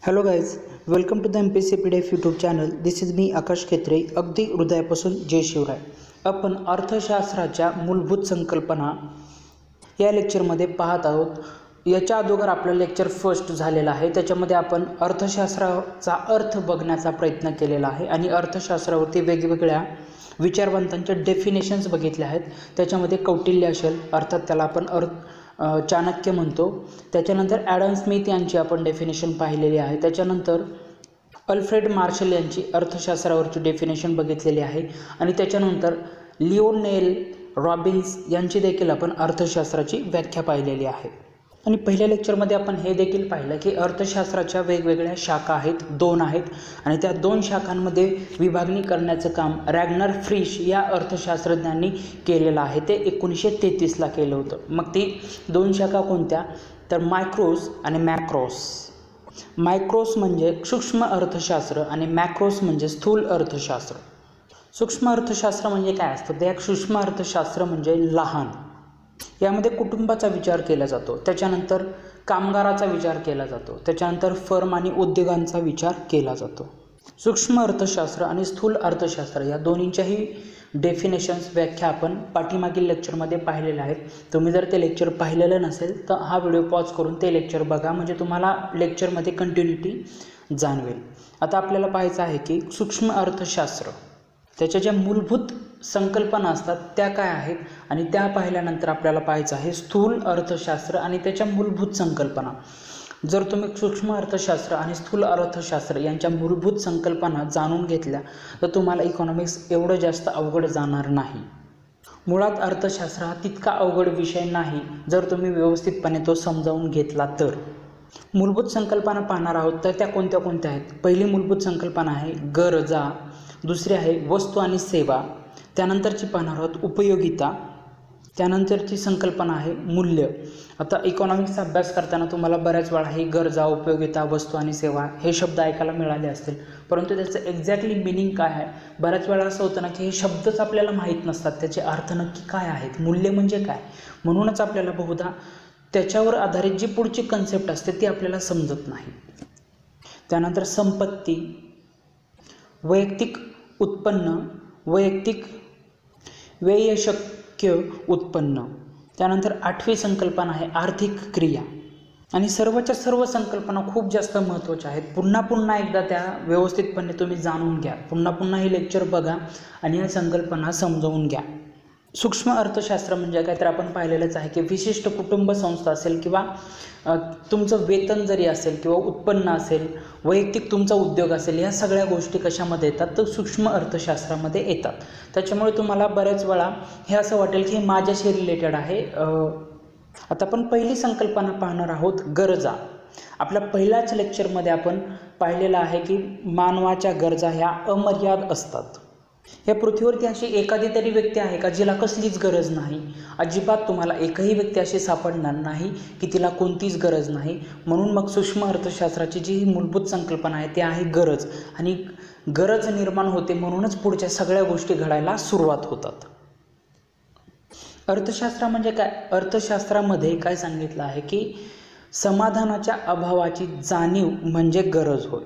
Hello guys, welcome to the MPSC PDF YouTube channel. This is me Akash Khetre. अगदी हृदयापासून जय शिवराय. आपण अर्थशास्त्राच्या मूलभूत संकल्पना या लेक्चरमध्ये पाहत आहोत. याच्या अगोदर आपलं लेक्चर फर्स्ट झालेलं आहे. त्याच्यामध्ये आपण अर्थशास्त्राचा अर्थ बघण्याचा प्रयत्न केलेला आहे आणि अर्थशास्त्रावरती वेगवेगळ्या विचारवंतांचे डेफिनेशन्स बघितले आहेत. त्याच्यामध्ये कौटिल्य असेल, अर्थात त्याला आपण चाणक्य म्हणतो. त्याच्यानंतर ॲडम स्मिथ यांची आपण डेफिनेशन पाहिलेली आहे. त्याच्यानंतर अल्फ्रेड मार्शल यांची अर्थशास्त्रावरची डेफिनेशन बघितलेली आहे आणि त्याच्यानंतर लिओनेल रॉबिन्स यांची देखील आपण अर्थशास्त्राची व्याख्या पाहिलेली आहे. आणि पहिल्या लेक्चरमध्ये आपण हे देखील पाहिलं की अर्थशास्त्राच्या वेगवेगळ्या शाखा आहेत, 2 आहेत आणि त्या 2 शाखांमध्ये विभागणी करण्याचं काम रॅग्नर फ्रिश या अर्थशास्त्रज्ञांनी केलेलं आहे. ते 1933ला केलं होतं. मग ती 2 शाखा कोणत्या? तर मायक्रोस आणि मॅक्रोस. मायक्रोस म्हणजे सूक्ष्म अर्थशास्त्र आणि मॅक्रोस म्हणजे स्थूल अर्थशास्त्र. सूक्ष्म अर्थशास्त्र म्हणजे काय असतं? ते एक सूक्ष्म अर्थशास्त्र म्हणजे लहान. यामध्ये कुटुंबाचा विचार केला जातो, त्याच्यानंतर कामगाराचा विचार केला जातो, त्याच्यानंतर फर्म आणि उद्योगांचा विचार केला जातो. सूक्ष्म अर्थशास्त्र आणि स्थूल अर्थशास्त्र या दोन्हींच्याही डेफिनेशन्स व्याख्या आपण पाठीमागील लेक्चरमध्ये पाहिलेल्या आहेत. तुम्ही जर ते लेक्चर पाहिलेलं नसेल तर हा व्हिडिओ पॉज करून ते लेक्चर बघा, म्हणजे तुम्हाला लेक्चरमध्ये कंटिन्युटी जाणवेल. आता आपल्याला पाहायचं आहे की सूक्ष्म अर्थशास्त्र त्याच्या ज्या मूलभूत संकल्पना असतात त्या काय आहेत आणि त्या पाहिल्यानंतर आपल्याला पाहायचं आहे स्थूल अर्थशास्त्र आणि त्याच्या मूलभूत संकल्पना. जर तुम्ही सूक्ष्म अर्थशास्त्र आणि स्थूल अर्थशास्त्र यांच्या मूलभूत संकल्पना जाणून घेतल्या तर तुम्हाला इकॉनॉमिक्स एवढं जास्त अवघड जाणार नाही. मुळात अर्थशास्त्र हा तितका अवघड विषय नाही जर तुम्ही व्यवस्थितपणे तो समजावून घेतला तर. मूलभूत संकल्पना पाहणार आहोत तर त्या कोणत्या कोणत्या आहेत? पहिली मूलभूत संकल्पना आहे गरजा, दुसरी आहे वस्तू आणि सेवा, त्यानंतरची पाहणार आहोत उपयोगिता, त्यानंतरची संकल्पना आहे मूल्य. आता इकॉनॉमिक्सचा अभ्यास करताना तुम्हाला बऱ्याच वेळा हे गरजा, उपयोगिता, वस्तू आणि सेवा हे शब्द ऐकायला मिळाले असतील, परंतु त्याचं एक्झॅक्टली मिनिंग काय आहे? बऱ्याच वेळा असं होतं ना की हे शब्दच आपल्याला माहीत नसतात, त्याचे अर्थ नक्की काय आहेत, मूल्य म्हणजे काय. म्हणूनच आपल्याला बहुधा त्याच्यावर आधारित जी पुढची कन्सेप्ट असते ती आपल्याला समजत नाही. त्यानंतर संपत्ती, वैयक्तिक उत्पन्न, वैयक्तिक व्ययशक्य उत्पन्न. त्यानंतर 8वी संकल्पना आहे आर्थिक क्रिया. आणि सर्वच्या सर्व संकल्पना खूप जास्त महत्त्वाच्या आहेत. पुन्हा एकदा त्या व्यवस्थितपणे तुम्ही जाणून घ्या, पुन्हा हे लेक्चर बघा आणि या संकल्पना समजावून घ्या. सूक्ष्म अर्थशास्त्र म्हणजे काय तर आपण पाहिलेलंच आहे की विशिष्ट कुटुंब संस्था असेल किंवा तुमचं वेतन जरी असेल किंवा उत्पन्न असेल, वैयक्तिक तुमचा उद्योग असेल, या सगळ्या गोष्टी कशामध्ये येतात तर सूक्ष्म अर्थशास्त्रामध्ये येतात. त्याच्यामुळे तुम्हाला बऱ्याच वेळा हे असं वाटेल की हे माझ्याशी रिलेटेड आहे. आता आपण पहिली संकल्पना पाहणार आहोत गरजा. आपल्या पहिल्याच लेक्चरमध्ये आपण पाहिलेलं आहे की मानवाच्या गरजा ह्या अमर्याद असतात. या पृथ्वीवरती अशी एखादी तरी व्यक्ती आहे का जिला कसलीच गरज नाही? अजिबात तुम्हाला एकही व्यक्ती अशी सापडणार नाही की तिला कोणतीच गरज नाही. म्हणून मग सूक्ष्म अर्थशास्त्राची जी मूलभूत संकल्पना आहे ती आहे गरज, आणि गरज निर्माण होते म्हणूनच पुढच्या सगळ्या गोष्टी घडायला सुरुवात होतात. अर्थशास्त्र म्हणजे काय? अर्थशास्त्रामध्ये काय सांगितलं आहे की समाधानाच्या अभावाची जाणीव म्हणजे गरज होय.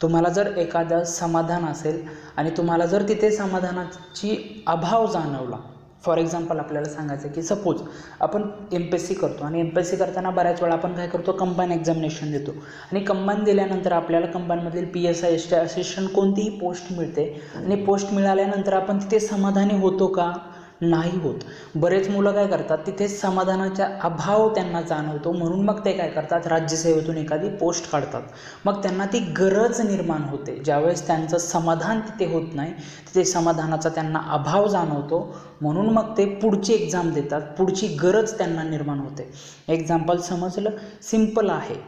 तुम्हाला जर एखादं समाधान असेल आणि तुम्हाला जर तिथे समाधानाची अभाव जाणवला, फॉर एक्झाम्पल आपल्याला सांगायचं की सपोज आपण MPSC करतो आणि MPSC करताना बऱ्याच वेळा आपण काय करतो, कंबाईन एक्झामिनेशन देतो आणि कंबाईन दिल्यानंतर आपल्याला कंबाईनमधील PSI ST असिस्टंट कोणतीही पोस्ट मिळते आणि पोस्ट मिळाल्यानंतर आपण तिथे समाधानी होतो का? नाही होत. बरेच मुलं काय करतात, तिथे समाधानाचा अभाव त्यांना जाणवतो म्हणून मग ते काय करतात, राज्यसेवेतून एखादी पोस्ट काढतात. मग त्यांना ती गरज निर्माण होते. ज्यावेळेस त्यांचं समाधान तिथे होत नाही, तिथे समाधानाचा त्यांना अभाव जाणवतो म्हणून मग ते पुढची एक्झाम देतात, पुढची गरज त्यांना निर्माण होते. एक्झाम्पल समजलं? सिम्पल आहे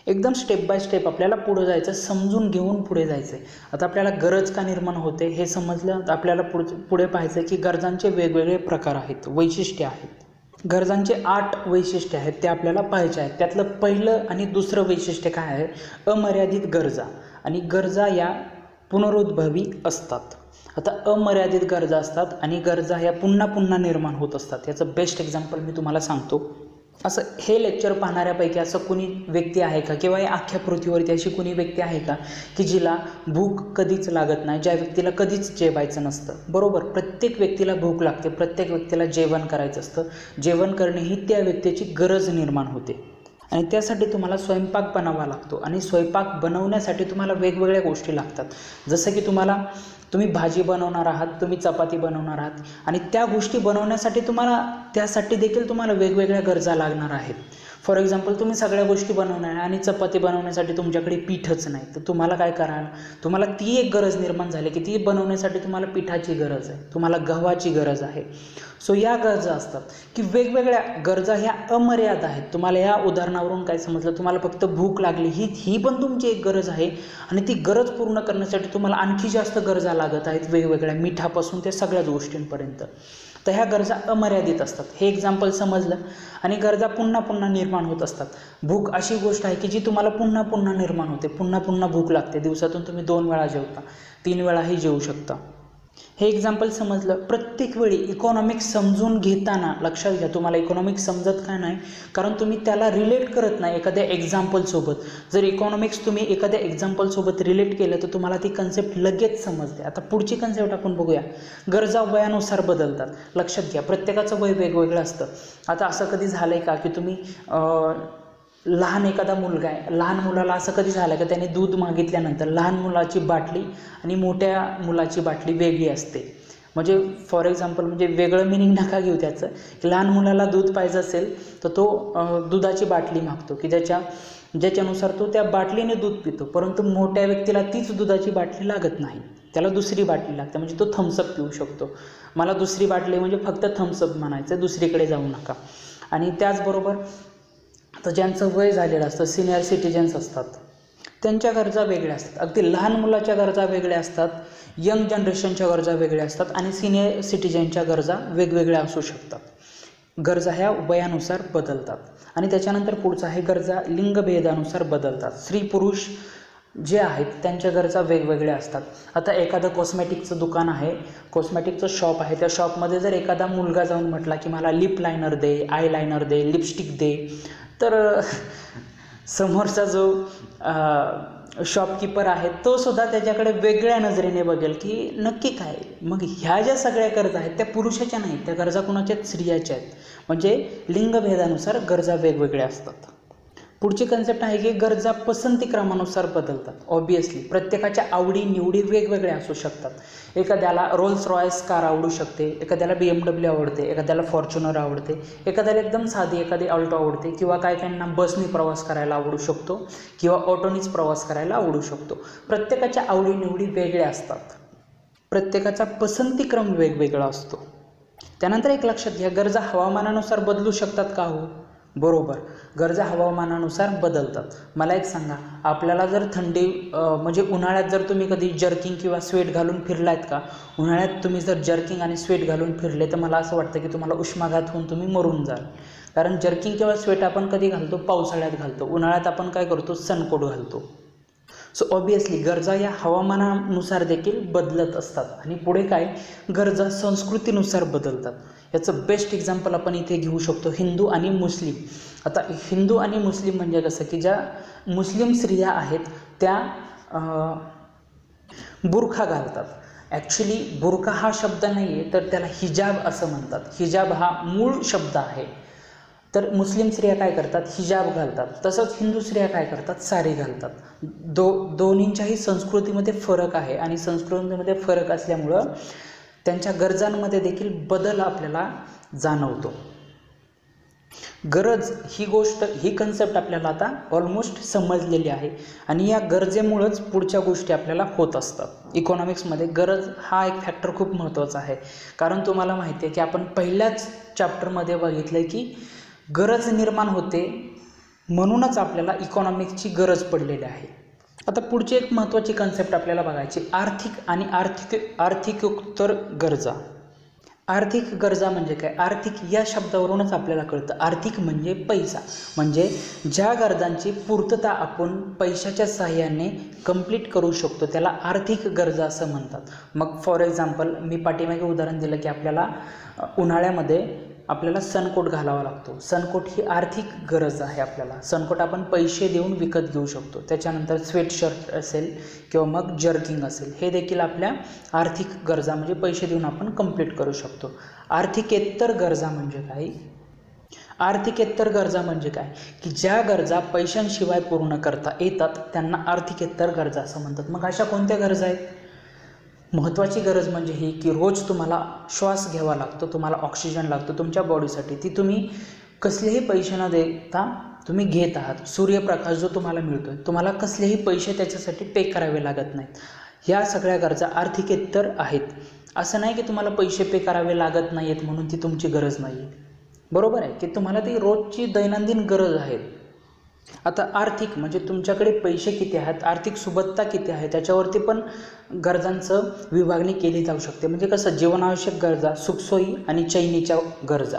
एकदम. स्टेप बाय स्टेप आपल्याला पुढे जायचं, समजून घेऊन पुढे जायचं आहे. आता आपल्याला गरज का निर्माण होते हे समजलं तर आपल्याला पुढे पाहायचं की गरजांचे वेगवेगळे प्रकार आहेत, वैशिष्ट्य आहेत. गरजांचे 8 वैशिष्ट्य आहेत, ते आपल्याला पाहायचे आहेत. त्यातलं पहिलं आणि दुसरं वैशिष्ट्य काय आहे? अमर्यादित गरजा. आणि गरजा या पुनरुद्भवी असतात. आता अमर्यादित गरजा असतात आणि गरजा ह्या पुन्हा निर्माण होत असतात. याचं बेस्ट एक्झाम्पल मी तुम्हाला सांगतो. असं हे लेक्चर पाहणाऱ्यापैकी असं कुणी व्यक्ती आहे का, किंवा या अख्ख्या पृथ्वीवरती अशी कुणी व्यक्ती आहे का की जिला भूक कधीच लागत नाही, ज्या व्यक्तीला कधीच जेवायचं नसतं? बरोबर, प्रत्येक व्यक्तीला भूक लागते, प्रत्येक व्यक्तीला जेवण करायचं असतं. जेवण करणे ही त्या व्यक्तीची गरज निर्माण होते आणि त्यासाठी तुम्हाला स्वयंपाक बनावा लागतो. आणि स्वयंपाक बनवण्यासाठी तुम्हाला वेगवेगळ्या गोष्टी लागतात. जसं की तुम्ही भाजी बनवणार आहात, तुम्ही चपाती बनवणार आहात, आणि त्या गोष्टी बनवण्यासाठी त्यासाठी देखील तुम्हाला वेगवेगळ्या गरजा लागणार आहेत. फॉर एक्झाम्पल, तुम्ही सगळ्या गोष्टी बनवणार आहे आणि चपाती बनवण्यासाठी तुमच्याकडे पीठच नाही, तर तुम्हाला काय कराल? तुम्हाला ती एक गरज निर्माण झाली की ती बनवण्यासाठी तुम्हाला पिठाची गरज आहे, तुम्हाला गव्हाची गरज आहे. सो या गरजा असतात की वेगवेगळ्या गरजा ह्या अमर्याद आहेत. तुम्हाला या उदाहरणावरून काय समजलं? तुम्हाला फक्त भूक लागली ही पण तुमची एक गरज आहे, आणि ती गरज पूर्ण करण्यासाठी तुम्हाला आणखी जास्त गरजा लागत आहेत, वेगवेगळ्या मिठापासून ते सगळ्याच गोष्टींपर्यंत. तर ह्या गरजा अमर्यादित असतात. हे एक्झाम्पल समजलं. आणि गरजा पुन्हा पुन्हा निर्माण होत असतात. भूक अशी गोष्ट आहे की जी तुम्हाला पुन्हा पुन्हा निर्माण होते, पुन्हा पुन्हा भूक लागते. दिवसातून तुम्ही 2 वेळा जेवता, 3 वेळाही जेवू शकता. हे एक्झाम्पल समजलं. प्रत्येक वेळी इकॉनॉमिक्स समजून घेताना लक्षात घ्या, तुम्हाला इकॉनॉमिक्स समजत का नाही? कारण तुम्ही त्याला रिलेट करत नाही एखाद्या एक्झाम्पलसोबत. जर इकॉनॉमिक्स तुम्ही एखाद्या एक्झाम्पलसोबत रिलेट केलं तर तुम्हाला ती कन्सेप्ट लगेच समजते. आता पुढची कन्सेप्ट आपण बघूया. गरजा वयानुसार बदलतात. लक्षात घ्या, प्रत्येकाचं वय वेगवेगळं असतं. आता असं कधी झालं आहे का की तुम्ही लहान एखादा मुलगा आहे, लहान मुलाला असं कधी झालं का त्याने दूध मागितल्यानंतर लहान मुलाची बाटली आणि मोठ्या मुलाची बाटली वेगळी असते? म्हणजे फॉर एक्झाम्पल, म्हणजे वेगळं मिनिंग नका घेऊ त्याचं, की लहान मुलाला दूध पाहिजे असेल तर तो दुधाची बाटली मागतो की ज्याच्यानुसार तो त्या बाटलीने दूध पितो. परंतु मोठ्या व्यक्तीला तीच दुधाची बाटली लागत नाही, त्याला दुसरी बाटली लागते, म्हणजे तो थम्सअप पिऊ शकतो. मला दुसरी बाटली म्हणजे फक्त थम्सअप म्हणायचं, दुसरीकडे जाऊ नका. आणि त्याचबरोबर आता ज्यांचं वय झालेलं असतं, सिनियर सिटिजन्स असतात, त्यांच्या गरजा वेगळ्या असतात. अगदी लहान मुलाच्या गरजा वेगळ्या असतात, यंग जनरेशनच्या गरजा वेगळ्या असतात, आणि सिनियर सिटिजनच्या गरजा वेगवेगळ्या असू शकतात. गरजा ह्या वयानुसार बदलतात. आणि त्याच्यानंतर पुढचं आहे गरजा लिंगभेदानुसार बदलतात. स्त्री पुरुष जे आहेत त्यांच्या गरजा वेगवेगळ्या असतात. आता एखादं कॉस्मॅटिकचं दुकान आहे, कॉस्मॅटिकचं शॉप आहे, त्या शॉपमध्ये जर एखादा मुलगा जाऊन म्हटला की मला लिप लायनर दे, आय लायनर दे, लिपस्टिक दे, तर समोरचा जो शॉपकीपर आहे तो सुद्धा त्याच्याकडे वेगळ्या नजरेने बघेल की नक्की काय. मग ह्या ज्या सगळ्या गरजा आहेत त्या पुरुषाच्या नाहीत, त्या गरजा कुणाच्या आहेत? स्त्रियाच्या आहेत. म्हणजे लिंगभेदानुसार गरजा वेगवेगळ्या असतात. पुढची कन्सेप्ट आहे की गरजा पसंतीक्रमानुसार बदलतात. ऑब्वियसली प्रत्येकाच्या आवडी निवडी वेगवेगळ्या असू शकतात. एखाद्याला रोल्स रॉयस कार आवडू शकते, एखाद्याला BMW आवडते, एखाद्याला फॉर्च्युनर आवडते, एखाद्याला एकदम साधी एखादी अल्टो आवडते, किंवा काहींना बसनी प्रवास करायला आवडू शकतो, किंवा ऑटोनीच प्रवास करायला आवडू शकतो. प्रत्येकाच्या आवडी निवडी वेगळ्या असतात. प्रत्येकाचा पसंतीक्रम वेगवेगळा असतो. त्यानंतर एक लक्षात घ्या, गरजा हवामानानुसार बदलू शकतात का? हो, बरोबर, गरजा हवामानानुसार बदलतात. मला एक सांगा, आपल्याला जर थंडी म्हणजे उन्हाळ्यात जर तुम्ही कधी जर्किंग किंवा स्वेट घालून फिरलायत का? उन्हाळ्यात तुम्ही जर जर्किंग आणि स्वेट घालून फिरले तर मला असं वाटतं की तुम्हाला उष्माघात होऊन तुम्ही मरून जाल. कारण जर्किंग किंवा स्वेट आपण कधी घालतो? पावसाळ्यात घालतो. उन्हाळ्यात आपण काय करतो? सनकोट घालतो. सो ऑब्वियसली गरजा या हवामानानुसार देखील बदलत असतात. आणि पुढे काय, गरजा संस्कृतीनुसार बदलतात. याचं बेस्ट एक्झाम्पल आपण इथे घेऊ शकतो, हिंदू आणि मुस्लिम. आता हिंदू आणि मुस्लिम म्हणजे कसं की ज्या मुस्लिम स्त्रिया आहेत त्या बुरखा घालतात. ॲक्च्युली बुरखा हा शब्द नाही आहे, तर त्याला हिजाब असं म्हणतात. हिजाब हा मूळ शब्द आहे. तर मुस्लिम स्त्रिया काय करतात? हिजाब घालतात. तसंच हिंदू स्त्रिया काय करतात? साडी घालतात. दोन्हींच्याही संस्कृतीमध्ये फरक आहे, आणि संस्कृतीमध्ये फरक असल्यामुळं त्यांच्या गरजांमध्ये देखील बदल आपल्याला जाणवतो. गरज ही गोष्ट, ही कन्सेप्ट आपल्याला आता ऑलमोस्ट समजलेली आहे, आणि या गरजेमुळंच पुढच्या गोष्टी आपल्याला होत असतात. इकॉनॉमिक्समध्ये गरज हा एक फॅक्टर खूप महत्त्वाचा आहे. कारण तुम्हाला माहिती आहे की आपण पहिल्याच चॅप्टरमध्ये बघितलं की गरज निर्माण होते म्हणूनच आपल्याला इकॉनॉमिक्सची गरज पडलेली आहे. आता पुढची एक महत्त्वाची कन्सेप्ट आपल्याला बघायची, आर्थिक आणि आर्थिकोत्तर गरजा. आर्थिक गरजा म्हणजे काय? आर्थिक या शब्दावरूनच आपल्याला कळतं. आर्थिक म्हणजे पैसा, म्हणजे ज्या गरजांची पूर्तता आपण पैशाच्या सहाय्याने कंप्लीट करू शकतो त्याला आर्थिक गरजा असं म्हणतात. मग फॉर एक्झाम्पल मी पाठीमागे उदाहरण दिलं की आपल्याला उन्हाळ्यामध्ये आपल्याला सनकोट घालावा लागतो। सनकोट ही आर्थिक गरज आहे आपल्याला। सनकोट आपण पैसे देऊन विकत घेऊ शकतो। त्याच्यानंतर स्वेटशर्ट असेल किंवा मग जर्किंग असेल, हे देखील आपल्या आर्थिक गरजा म्हणजे पैसे देऊन आपण कंप्लीट करू शकतो। आर्थिकेतर गरजा म्हणजे काय? आर्थिकेतर गरजा म्हणजे काय की ज्या गरजा पैशांशिवाय पूर्ण करता येतात त्यांना आर्थिकेतर गरजा असं म्हणतात। मग अशा कोणत्या गरजा आहेत? महत्त्वाची गरज म्हणजे ही की रोज तुम्हाला श्वास घ्यावा लागतो, तुम्हाला ऑक्सिजन लागतो तुमच्या बॉडीसाठी, ती तुम्ही कसलेही पैसे न देता तुम्ही घेत आहात। सूर्यप्रकाश जो तुम्हाला मिळतोय, तुम्हाला कसलेही पैसे त्याच्यासाठी पे करावे लागत नाहीत। ह्या सगळ्या गरजा आर्थिकेतर आहेत। असं नाही की तुम्हाला पैसे पे करावे लागत नाहीत म्हणून ती तुमची गरज नाही आहे, बरोबर आहे की तुम्हाला ती रोजची दैनंदिन गरज आहे। आता आर्थिक म्हणजे तुमच्याकडे पैसे किती आहेत, आर्थिक सुबत्ता किती आहे, त्याच्यावरती पण गरजांचं विभागणी केली जाऊ शकते। म्हणजे कसं, जीवनावश्यक गरजा, सुखसोयी आणि चैनीच्या गरजा।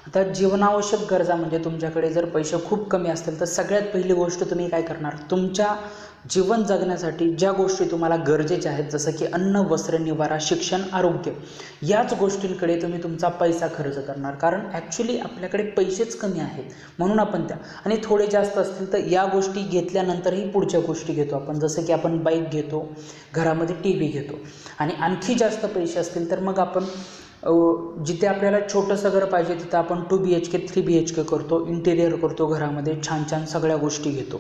आता जीवनावश्यक गरजा म्हणजे तुमच्याकडे जर पैसे खूप कमी असतील तर सगळ्यात पहिली गोष्ट तुम्ही काय करणार, तुमच्या जीवन जगण्यासाठी ज्या गोष्टी तुम्हाला गरजेच्या आहेत, जसं की अन्न, वस्त्र, निवारा, शिक्षण, आरोग्य, याच गोष्टींकडे तुम्ही तुमचा पैसा खर्च करणार। कारण ॲक्च्युली आपल्याकडे पैसेच कमी आहेत म्हणून आपण त्या, आणि थोडे जास्त असतील तर या गोष्टी घेतल्यानंतरही पुढच्या गोष्टी घेतो आपण, जसं की आपण बाईक घेतो, घरामध्ये TV घेतो। आणि आणखी जास्त पैसे असतील तर मग आपण जिथे आपल्याला छोटंसं घर पाहिजे तिथं आपण 2 BHK 3 BHK करतो, इंटेरियर करतो, घरामध्ये छान छान सगळ्या गोष्टी घेतो,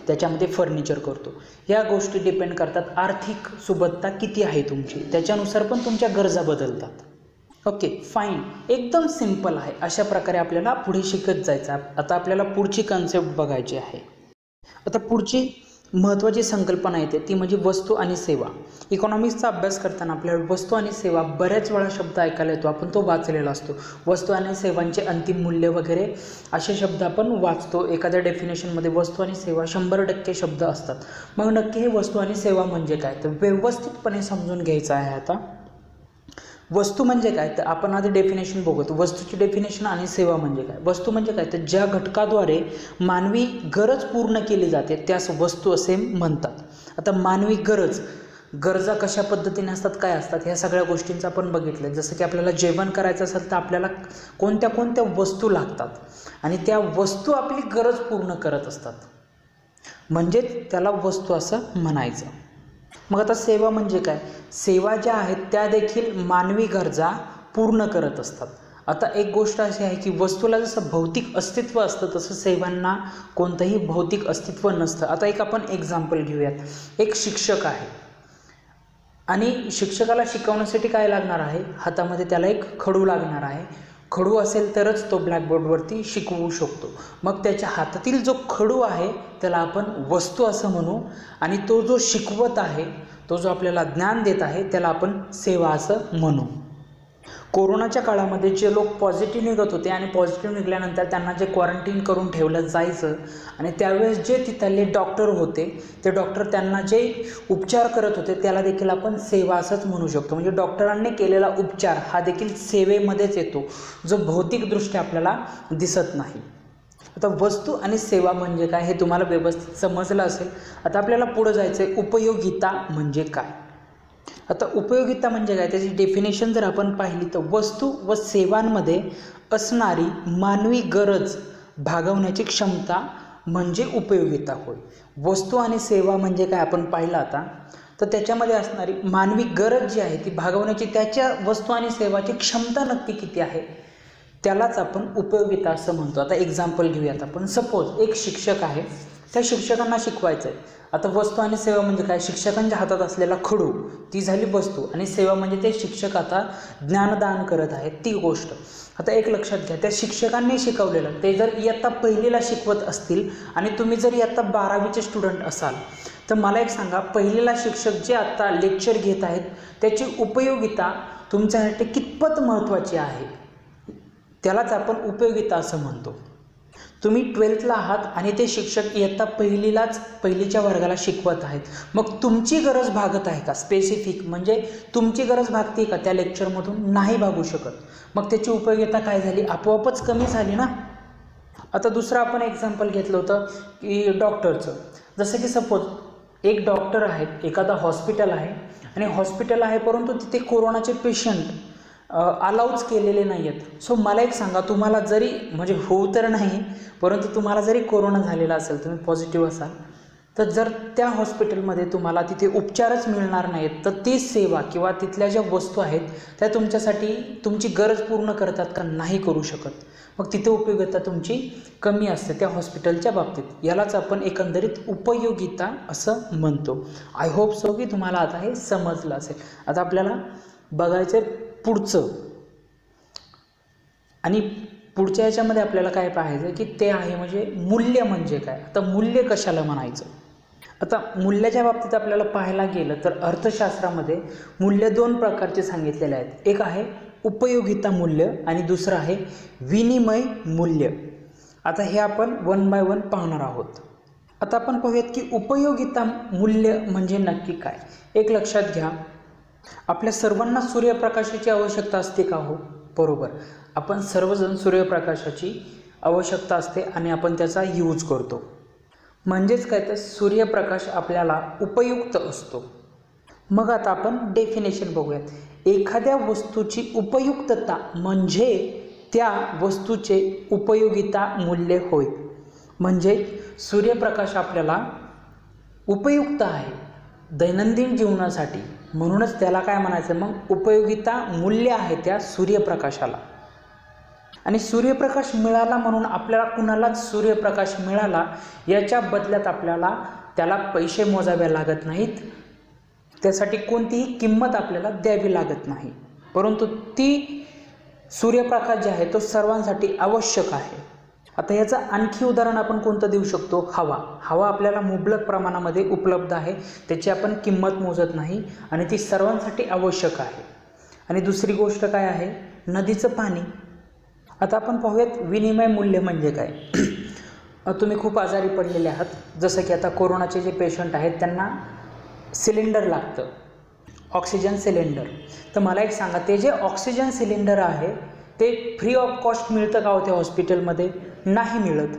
त्याच्यामध्ये फर्निचर करतो। या गोष्टी डिपेंड करतात आर्थिक सुबत्ता किती आहे तुमची, त्याच्यानुसार पण तुमच्या गरजा बदलतात। ओके फाईन, एकदम सिंपल आहे। अशा प्रकारे आपल्याला पुढे शिकत जायचं। आता आपल्याला पुढची कन्सेप्ट बघायची आहे। आता पुढची महत्त्वाची संकल्पना येते ती म्हणजे वस्तू आणि सेवा। इकॉनॉमिक्सचा अभ्यास करताना आपल्याला वस्तू आणि सेवा बऱ्याच वेळा शब्द ऐकायला येतो, आपण तो वाचलेला असतो। वस्तू आणि सेवांचे अंतिम मूल्य वगैरे असे शब्द आपण वाचतो। एखाद्या डेफिनेशनमध्ये वस्तू आणि सेवा 100% शब्द असतात। मग नक्की हे वस्तू आणि सेवा म्हणजे काय, तर व्यवस्थितपणे समजून घ्यायचं आहे। आता वस्तू म्हणजे काय, तर आपण आधी डेफिनेशन बघतो, वस्तूची डेफिनेशन आणि सेवा म्हणजे काय। वस्तू म्हणजे काय, तर ज्या घटकाद्वारे मानवी गरज पूर्ण केली जाते त्यास वस्तू असे म्हणतात। आता मानवी गरजा कशा पद्धतीने असतात, काय असतात, ह्या सगळ्या गोष्टींचं आपण बघितलं। जसं की आपल्याला जेवण करायचं असेल तर आपल्याला कोणत्या कोणत्या वस्तू लागतात आणि त्या वस्तू आपली गरज पूर्ण करत असतात, म्हणजेच त्याला वस्तू असं म्हणायचं। मग आता सेवा म्हणजे काय, सेवा ज्या आहेत त्या देखील मानवी गरजा पूर्ण करत असतात। आता एक गोष्ट अशी आहे की वस्तूला जसं भौतिक अस्तित्व असतं तसं सेवांना कोणतंही भौतिक अस्तित्व नसतं। आता एक आपण एक्झाम्पल घेऊयात। एक शिक्षक आहे आणि शिक्षकाला शिकवण्यासाठी काय लागणार आहे, हातामध्ये त्याला एक खडू लागणार आहे। खडू असेल तरच तो ब्लॅकबोर्डवरती शिकवू शकतो। मग त्याच्या हातातील जो खडू आहे त्याला आपण वस्तू असं म्हणू, आणि तो जो शिकवत आहे, तो जो आपल्याला ज्ञान देत आहे त्याला आपण सेवा असं म्हणू। कोरोनाच्या काळामध्ये जे लोक पॉझिटिव्ह निघत होते आणि पॉझिटिव्ह निघाल्यानंतर त्यांना जे क्वारंटाईन करून ठेवलं जायचं, आणि त्यावेळेस जे तिथले डॉक्टर होते ते डॉक्टर त्यांना जे उपचार करत होते त्याला देखील आपण सेवा असंच म्हणू शकतो। म्हणजे डॉक्टरांनी केलेला उपचार हा देखील सेवेमध्येच येतो, जो भौतिकदृष्ट्या आपल्याला दिसत नाही। आता वस्तू आणि सेवा म्हणजे काय हे तुम्हाला व्यवस्थित समजलं असेल। आता आपल्याला पुढे जायचं आहे, उपयोगिता म्हणजे काय। आता उपयोगिता म्हणजे काय, त्याची डेफिनेशन जर आपण पाहिली तर वस्तू व सेवांमध्ये असणारी मानवी गरज भागवण्याची क्षमता म्हणजे उपयोगिता होय। वस्तू आणि सेवा म्हणजे काय आपण पाहिलं आता, तर त्याच्यामध्ये असणारी मानवी गरज जी आहे ती भागवण्याची त्याच्या वस्तू आणि सेवाची क्षमता नक्की किती आहे त्यालाच आपण उपयोगिता असं म्हणतो। आता एक्झाम्पल घेऊयात आपण। सपोज एक शिक्षक आहे, त्या शिक्षकांना शिकवायचं आहे। आता वस्तू आणि सेवा म्हणजे काय, शिक्षकांच्या हातात असलेला खडू ती झाली वस्तू, आणि सेवा म्हणजे ते शिक्षक आता ज्ञानदान करत आहेत ती गोष्ट। आता एक लक्षात घ्या, त्या शिक्षकांनी शिकवलेलं ते जर इयत्ता पहिलीला शिकवत असतील आणि तुम्ही जर इयत्ता 12वीचे स्टुडंट असाल तर मला एक सांगा, पहिलीला शिक्षक जे आता लेक्चर घेत आहेत त्याची उपयोगिता तुमच्यासाठी कितपत महत्त्वाची आहे, त्यालाच आपण उपयोगिता असं म्हणतो। तुम्ही 12thला आहात आणि ते शिक्षक इयत्ता पहिलीच्या वर्गाला शिकवत आहेत, मग तुमची गरज भागत आहे का, स्पेसिफिक म्हणजे तुमची गरज भागते का त्या लेक्चरमधून, नाही भागू शकत। मग त्याची उपयोगिता काय झाली, आपोआपच कमी झाली ना। आता दुसरं आपण एक्झाम्पल घेतलं होतं की डॉक्टरचं। जसं की सपोज एक डॉक्टर आहेत, एखादा हॉस्पिटल आहे आणि हॉस्पिटल आहे परंतु तिथे कोरोनाचे पेशंट अलाउच केलेले नाही आहेत. सो मला एक सांगा, तुम्हाला जरी म्हणजे होऊ तर नाही, परंतु तुम्हाला जरी कोरोना झालेला असेल, तुम्ही पॉझिटिव्ह असाल, तर जर त्या हॉस्पिटलमध्ये तुम्हाला तिथे उपचारच मिळणार नाहीत, तर ती सेवा किंवा तिथल्या ज्या वस्तू आहेत त्या तुमच्यासाठी तुमची गरज पूर्ण करतात का? नाही करू शकत. मग तिथे उपयोगिता तुमची कमी असते त्या हॉस्पिटलच्या बाबतीत. यालाच आपण एकंदरीत उपयोगिता असं म्हणतो. आय होप सो की तुम्हाला आता हे समजलं असेल. आता आपल्याला बघायचं पुढचं, आणि पुढच्या याच्यामध्ये आपल्याला काय पाहायचं की ते आहे म्हणजे मूल्य म्हणजे काय. आता मूल्य कशाला म्हणायचं? आता मूल्याच्या बाबतीत आपल्याला पाहायला गेलं तर अर्थशास्त्रामध्ये मूल्य दोन प्रकारचे सांगितलेले आहेत. एक आहे उपयोगिता मूल्य आणि दुसरं आहे विनिमय मूल्य. आता हे आपण वन बाय वन पाहणार आहोत. आता आपण पाहूयात की उपयोगिता मूल्य म्हणजे नक्की काय. एक लक्षात घ्या, आपल्या सर्वांना सूर्यप्रकाशाची आवश्यकता असते का? हो, बरोबर. आपण सर्वजण सूर्यप्रकाशाची आवश्यकता असते आणि आपण त्याचा यूज करतो. म्हणजेच काय, तर सूर्यप्रकाश आपल्याला उपयुक्त असतो. मग आता आपण डेफिनेशन बघूयात. एखाद्या वस्तूची उपयुक्तता म्हणजे त्या वस्तूचे उपयोगिता मूल्य होय. म्हणजे सूर्यप्रकाश आपल्याला उपयुक्त आहे दैनंदिन जीवनासाठी, म्हणूनच त्याला काय म्हणायचं, मग उपयोगिता मूल्य आहे त्या सूर्यप्रकाशाला. आणि सूर्यप्रकाश मिळाला म्हणून आपल्याला कुणालाच सूर्यप्रकाश मिळाला याच्या बदल्यात आपल्याला त्याला पैसे मोजावे लागत नाहीत, त्यासाठी कोणतीही किंमत आपल्याला द्यावी लागत नाही. परंतु ती सूर्यप्रकाश जे आहे तो सर्वांसाठी आवश्यक आहे. आता याचं आणखी उदाहरण आपण कोणतं देऊ शकतो? हवा. हवा आपल्याला मुबलक प्रमाणामध्ये उपलब्ध आहे, त्याची आपण किंमत मोजत नाही आणि ती सर्वांसाठी आवश्यक आहे. आणि दुसरी गोष्ट काय आहे? नदीचं पाणी. आता आपण पाहूयात विनिमय मूल्य म्हणजे काय. तुम्ही खूप आजारी पडलेले आहात, जसं की आता कोरोनाचे जे पेशंट आहेत त्यांना सिलेंडर लागतं, ऑक्सिजन सिलेंडर. तर मला एक सांगा, ते जे ऑक्सिजन सिलेंडर आहे ते फ्री ऑफ कॉस्ट मिळतं का हो त्या हॉस्पिटलमध्ये? नाही मिळत.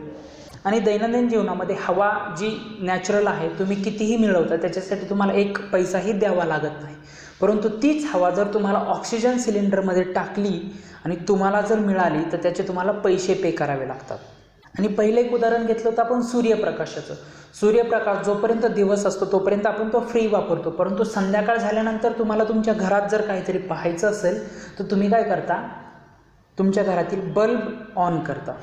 आणि दैनंदिन जीवनामध्ये हवा जी नॅचरल आहे तुम्ही कितीही मिळवता त्याच्यासाठी तुम्हाला एक पैसाही द्यावा लागत नाही. परंतु तीच हवा जर तुम्हाला ऑक्सिजन सिलेंडरमध्ये टाकली आणि तुम्हाला जर मिळाली तर त्याचे तुम्हाला पैसे पे करावे लागतात. आणि पहिलं एक उदाहरण घेतलं तर आपण सूर्यप्रकाशाचं. सूर्यप्रकाश जोपर्यंत दिवस असतो तोपर्यंत आपण तो फ्री वापरतो, परंतु संध्याकाळ झाल्यानंतर तुम्हाला तुमच्या घरात जर काहीतरी पाहायचं असेल तर तुम्ही काय करता? तुमच्या घरातील बल्ब ऑन करता.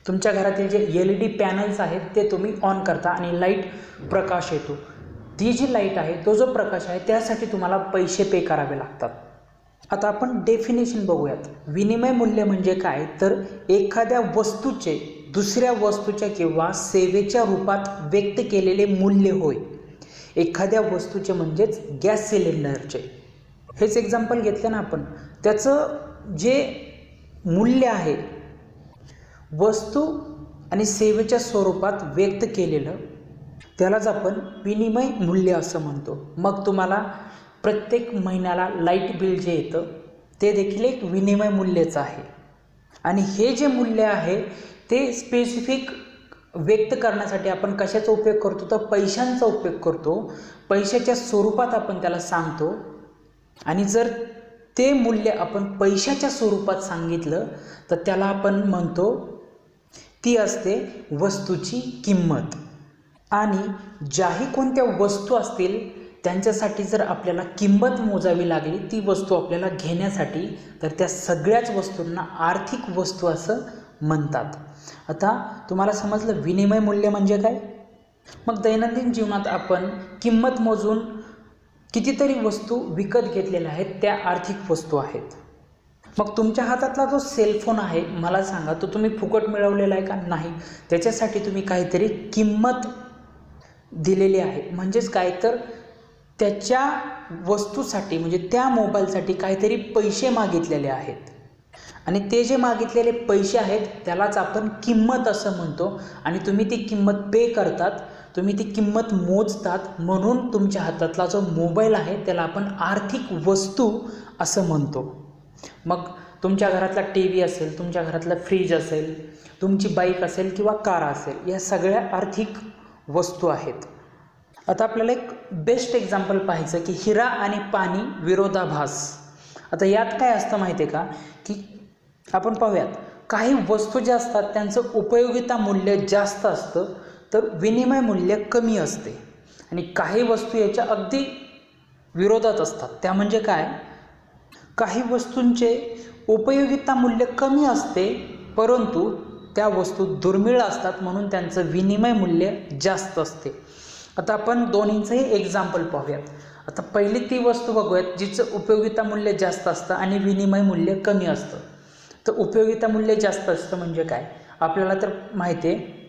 तुमच्या घरातील जे LED पॅनल्स आहेत ते तुम्ही ऑन करता आणि लाईट प्रकाश येतो. ती जी लाईट आहे, तो जो प्रकाश आहे, त्यासाठी तुम्हाला पैसे पे करावे लागतात. आता आपण डेफिनेशन बघूयात. विनिमय मूल्य म्हणजे काय, तर एखाद्या वस्तूचे दुसऱ्या वस्तूच्या किंवा सेवेच्या रूपात व्यक्त केलेले मूल्य होय. एखाद्या वस्तूचे म्हणजेच गॅस सिलेंडरचे हेच एक्झाम्पल घेतलं ना आपण, त्याचं जे मूल्य आहे वस्तू आणि सेवेच्या स्वरूपात व्यक्त केलेलं, त्यालाच आपण विनिमय मूल्य असं म्हणतो. मग तुम्हाला प्रत्येक महिन्याला लाईट बिल जे येतं ते देखील एक विनिमय मूल्यच आहे. आणि हे जे मूल्य आहे ते स्पेसिफिक व्यक्त करण्यासाठी आपण कशाचा उपयोग करतो, तर पैशांचा उपयोग करतो. पैशाच्या स्वरूपात आपण त्याला सांगतो. आणि जर ते मूल्य आपण पैशाच्या स्वरूपात सांगितलं तर त्याला आपण म्हणतो, ती असते वस्तूची किंमत. आणि ज्याही कोणत्या वस्तू असतील त्यांच्यासाठी जर आपल्याला किंमत मोजावी लागली ती वस्तू आपल्याला घेण्यासाठी, तर त्या सगळ्याच वस्तूंना आर्थिक वस्तू असं म्हणतात. आता तुम्हाला समजलं विनिमय मूल्य म्हणजे काय. मग दैनंदिन जीवनात आपण किंमत मोजून कितीतरी वस्तू विकत घेतलेल्या आहेत, त्या आर्थिक वस्तू आहेत. मग तुमच्या हातातला जो सेलफोन आहे, मला सांगा, तो तुम्ही फुकट मिळवलेला आहे का? नाही. त्याच्यासाठी तुम्ही काहीतरी किंमत दिलेली आहे. म्हणजेच काय, तर त्याच्या वस्तूसाठी म्हणजे त्या मोबाईलसाठी काहीतरी पैसे मागितलेले आहेत. आणि ते जे मागितलेले पैसे आहेत त्यालाच आपण किंमत असं म्हणतो. आणि तुम्ही ती किंमत पे करतात, तुम्ही ती किंमत मोजतात, म्हणून तुमच्या हातातला जो मोबाईल आहे त्याला आपण आर्थिक वस्तू असं म्हणतो. मग तुमच्या घरातला TV असेल, तुमच्या घरातला फ्रीज असेल, तुमची बाईक असेल किंवा कार असेल, या सगळ्या आर्थिक वस्तू आहेत. आता आपल्याला एक बेस्ट एक्झाम्पल पाहायचं की हिरा आणि पाणी विरोधाभास. आता यात काय असतं माहिती आहे का, की आपण पाहूयात, काही वस्तू ज्या असतात त्यांचं उपयोगिता मूल्य जास्त असतं तर विनिमय मूल्य कमी असते, आणि काही वस्तू याच्या अगदी विरोधात असतात. त्या म्हणजे काय, काही वस्तूंचे उपयोगिता मूल्य कमी असते परंतु त्या वस्तू दुर्मिळ असतात म्हणून त्यांचं विनिमय मूल्य जास्त असते. आता आपण दोन्हींचंही एक्झाम्पल पाहूयात. आता पहिली ती वस्तू बघूयात जिचं उपयोगिता मूल्य जास्त असतं आणि विनिमय मूल्य कमी असतं. तर उपयोगिता मूल्य जास्त असतं म्हणजे काय, आपल्याला तर माहिती आहे,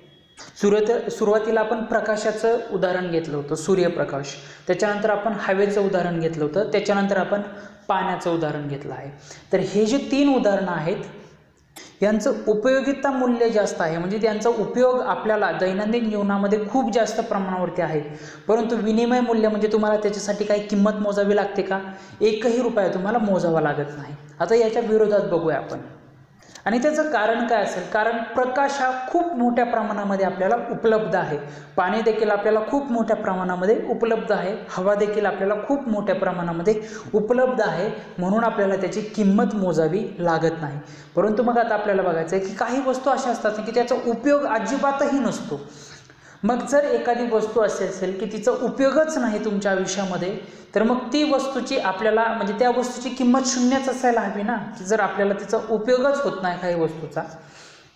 सुरुवातीला आपण प्रकाशाचं उदाहरण घेतलं होतं, सूर्यप्रकाश. त्याच्यानंतर आपण हवेचं उदाहरण घेतलं होतं. त्याच्यानंतर आपण पाण्याचं उदाहरण घेतलं आहे. तर हे जे 3 उदाहरणं आहेत यांचं उपयोगिता मूल्य जास्त आहे, म्हणजे त्यांचा उपयोग आपल्याला दैनंदिन जीवनामध्ये खूप जास्त प्रमाणावरती आहे. परंतु विनिमय मूल्य म्हणजे तुम्हाला त्याच्यासाठी काही किंमत मोजावी लागते का, एकही रुपया तुम्हाला मोजावा लागत नाही. आता याच्या विरोधात बघूया आपण, आणि त्याचं कारण काय असेल, कारण प्रकाश हा खूप मोठ्या प्रमाणामध्ये आपल्याला उपलब्ध आहे, पाणी देखील आपल्याला खूप मोठ्या प्रमाणामध्ये उपलब्ध आहे, हवा देखील आपल्याला खूप मोठ्या प्रमाणामध्ये उपलब्ध आहे, म्हणून आपल्याला त्याची किंमत मोजावी लागत नाही. परंतु मग आता आपल्याला बघायचं आहे की काही वस्तू अशा असतात की त्याचा उपयोग अजिबातही नसतो. मग जर एखादी वस्तू अशी असेल की तिचा उपयोगच नाही तुमच्या आयुष्यामध्ये, तर मग ती वस्तूची आपल्याला म्हणजे त्या वस्तूची किंमत शून्यच असायला हवी ना. की जर आपल्याला तिचा उपयोगच होत नाही काही वस्तूचा,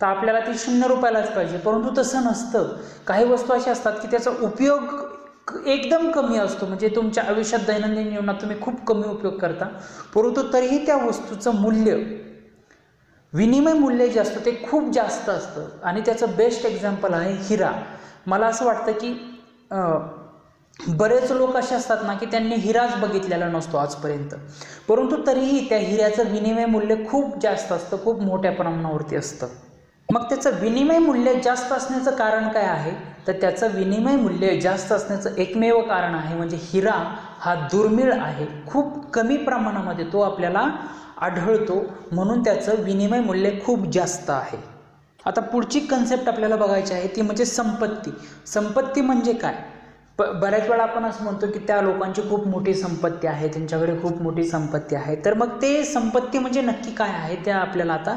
तर आपल्याला ती 0 रुपयालाच पाहिजे. परंतु तसं नसतं. काही वस्तू अशा असतात की त्याचा उपयोग एकदम कमी असतो, म्हणजे तुमच्या आयुष्यात दैनंदिन जीवनात तुम्ही खूप कमी उपयोग करता, परंतु तरीही त्या वस्तूचं मूल्य, विनिमय मूल्य जे असतं ते खूप जास्त असतं. आणि त्याचं बेस्ट एक्झाम्पल आहे हिरा. मला असं वाटतं की बरेच लोक असे असतात ना की त्यांनी हिराच बघितलेला नसतो आजपर्यंत, परंतु तरीही त्या हिऱ्याचं विनिमय मूल्य खूप जास्त असतं, खूप मोठ्या प्रमाणावरती असतं. मग त्याचं विनिमय मूल्य जास्त असण्याचं कारण काय आहे, तर त्याचं विनिमय मूल्य जास्त असण्याचं एकमेव कारण आहे म्हणजे हिरा हा दुर्मिळ आहे, खूप कमी प्रमाणामध्ये तो आपल्याला आढळतो, म्हणून त्याचं विनिमय मूल्य खूप जास्त आहे. आता पुढची कन्सेप्ट आपल्याला बघायची आहे ती म्हणजे संपत्ती. संपत्ती म्हणजे काय, बऱ्याच वेळा आपण असं म्हणतो की त्या लोकांची खूप मोठी संपत्ती आहे, त्यांच्याकडे खूप मोठी संपत्ती आहे. तर मग ते संपत्ती म्हणजे नक्की काय आहे ते आपल्याला आता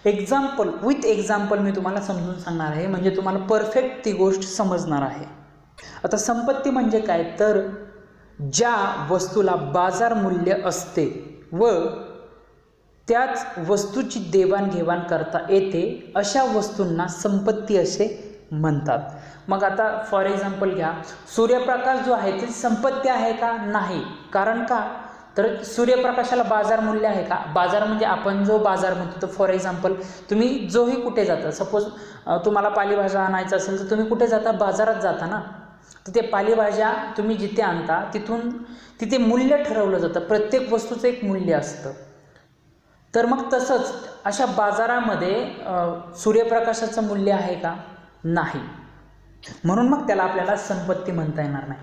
विथ एक्झाम्पल मी तुम्हाला समजून सांगणार आहे, म्हणजे तुम्हाला परफेक्ट ती गोष्ट समजणार आहे. आता संपत्ती म्हणजे काय, तर ज्या वस्तूला बाजार मूल्य असते व त्याच वस्तूची देवाणघेवाण करता येते अशा वस्तूंना संपत्ती असे म्हणतात. मग आता फॉर एक्झाम्पल घ्या, सूर्यप्रकाश जो आहे ती संपत्ती आहे का, नाही. कारण का, तर सूर्यप्रकाशाला बाजार मूल्य आहे का, बाजार म्हणजे आपण जो बाजार म्हणतो, तर फॉर एक्झाम्पल तुम्ही जोही कुठे जाता, सपोज तुम्हाला पालेभाज्या आणायचं असेल तर तुम्ही कुठे जाता, बाजारात जाता ना. तर ते पालेभाज्या तुम्ही जिथे आणता तिथे मूल्य ठरवलं जातं, प्रत्येक वस्तूचं एक मूल्य असतं. तर मग तसंच अशा बाजारामध्ये सूर्यप्रकाशाचं मूल्य आहे का, नाही. म्हणून मग त्याला आपल्याला संपत्ती म्हणता येणार नाही.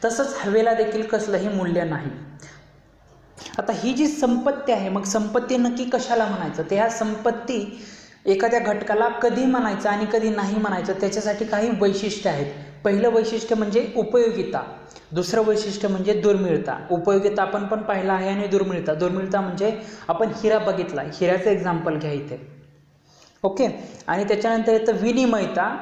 तसंच हवेला देखील कसलंही मूल्य नाही. आता ही जी संपत्ती आहे, मग संपत्ती नक्की कशाला म्हणायचं, तर ह्या संपत्ती एखाद्या घटकाला कधी म्हणायचं आणि कधी नाही म्हणायचं त्याच्यासाठी काही वैशिष्ट्य आहेत. पहिलं वैशिष्ट्य म्हणजे उपयोगिता, दुसरं वैशिष्ट्य म्हणजे दुर्मिळता. उपयोगिता आपण पण पाहिला आहे, आणि दुर्मिळता म्हणजे आपण हिरा बघितला, हिऱ्याचं एक्झाम्पल घ्या इथे, ओके. आणि त्याच्यानंतर येतं विनिमयता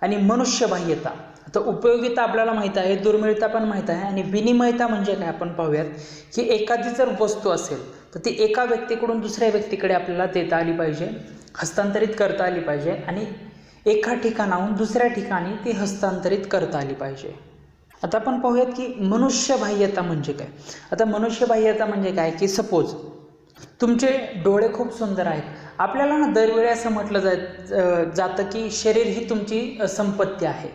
आणि मनुष्यबाह्यता. आता उपयोगिता आपल्याला माहीत आहे, दुर्मिळता पण माहीत आहे, आणि विनिमयता म्हणजे काय आपण पाहूयात, की एखादी जर वस्तू असेल तर ती एका व्यक्तीकडून दुसऱ्या व्यक्तीकडे आपल्याला देता आली पाहिजे, हस्तांतरित करता आली पाहिजे, आणि एका ठिकाणाहून दुसऱ्या ठिकाणी ती हस्तांतरित करता आली पाहिजे. आता आपण पाहूयात की मनुष्यबाह्यता म्हणजे काय. आता मनुष्यबाह्यता म्हणजे काय, की सपोज तुमचे डोळे खूप सुंदर आहेत, आपल्याला ना दरवेळी असं म्हटलं जातं की शरीर ही तुमची संपत्ती आहे.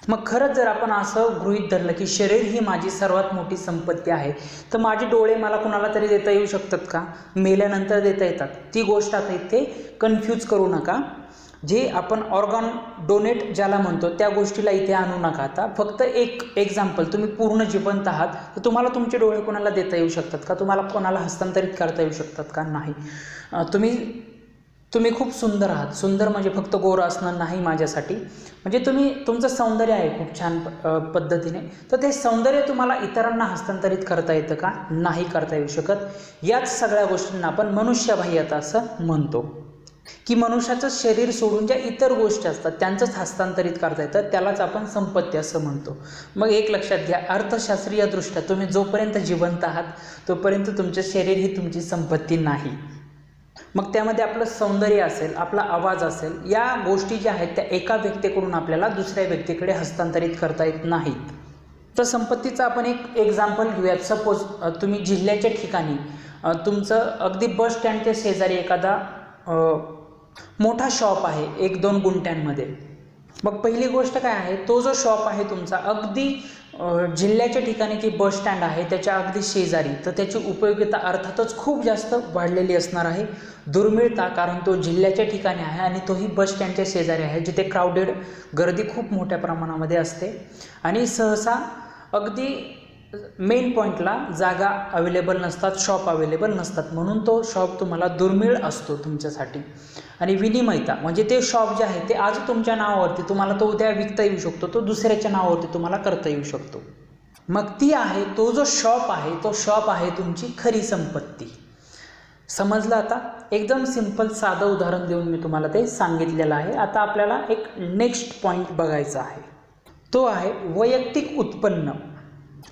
मग खरंच जर आपण असं गृहीत धरलं की शरीर ही माझी सर्वात मोठी संपत्ती आहे, तर माझे डोळे मला कुणाला तरी देता येऊ शकतात का, मेल्यानंतर देता येतात. ती गोष्ट आता इथे कन्फ्यूज करू नका. जे आपण ऑर्गन डोनेट ज्याला म्हणतो त्या गोष्टीला इथे आणू नका. आता फक्त एक एक्झाम्पल, तुम्ही पूर्ण जिवंत आहात तर तुम्हाला तुमचे डोळे कोणाला देता येऊ शकतात का, तुम्हाला कोणाला हस्तांतरित करता येऊ शकतात का, नाही. तुम्ही तुम्ही खूप सुंदर आहात. सुंदर म्हणजे फक्त गोरं असणं नाही माझ्यासाठी, म्हणजे तुमचं सौंदर्य आहे खूप छान पद्धतीने. तर ते सौंदर्य तुम्हाला इतरांना हस्तांतरित करता येतं का? नाही करता येऊ शकत. याच सगळ्या गोष्टींना आपण मनुष्यबाह्यता असं म्हणतो, की मनुष्याचं शरीर सोडून ज्या इतर गोष्टी असतात त्यांचंच हस्तांतरित करता येतं, त्यालाच आपण संपत्ती असं म्हणतो. मग एक लक्षात घ्या, अर्थशास्त्रीय दृष्ट्या तुम्ही जोपर्यंत जिवंत आहात तोपर्यंत तुमचं शरीर ही तुमची संपत्ती नाही. मग त्यामध्ये आपलं सौंदर्य असेल, आपला आवाज असेल, या गोष्टी ज्या आहेत त्या एका व्यक्तीकडून आपल्याला दुसऱ्या व्यक्तीकडे हस्तांतरित करता येत नाहीत. तर संपत्तीचं आपण एक एक्झाम्पल घेऊयात. सपोज तुम्ही जिल्ह्याच्या ठिकाणी तुमचं अगदी बस स्टँडच्या शेजारी एखादा मोठा शॉप आहे 1-2 गुंठ्यांमध्ये. मग पहिली गोष्ट काय आहे, तो जो शॉप आहे तुमचा अगदी जिल्ह्याच्या ठिकाणी जी बस स्टँड आहे त्याच्या अगदी शेजारी, तर त्याची उपयोगिता अर्थातच खूप जास्त वाढलेली असणार आहे. दुर्मिळता, कारण तो जिल्ह्याच्या ठिकाणी आहे आणि तोही बस स्टँडच्या शेजारी आहे, जिथे क्राऊडेड गर्दी खूप मोठ्या प्रमाणामध्ये असते आणि सहसा अगदी मेन पॉईंटला जागा अवेलेबल नसतात, शॉप अवेलेबल नसतात, म्हणून तो शॉप तुम्हाला दुर्मिळ असतो तुमच्यासाठी. आणि विनिमयता म्हणजे ते शॉप जे आहे ते आज तुमच्या नावावरती, तुम्हाला तो उद्या विकता येऊ शकतो, तो दुसऱ्याच्या नावावरती तुम्हाला करता येऊ शकतो. मग ती आहे, तो जो शॉप आहे तो शॉप आहे तुमची खरी संपत्ती. समजलं? आता एकदम सिंपल साधं उदाहरण देऊन मी तुम्हाला ते सांगितलेलं आहे. आता आपल्याला एक नेक्स्ट पॉईंट बघायचा आहे, तो आहे वैयक्तिक उत्पन्न.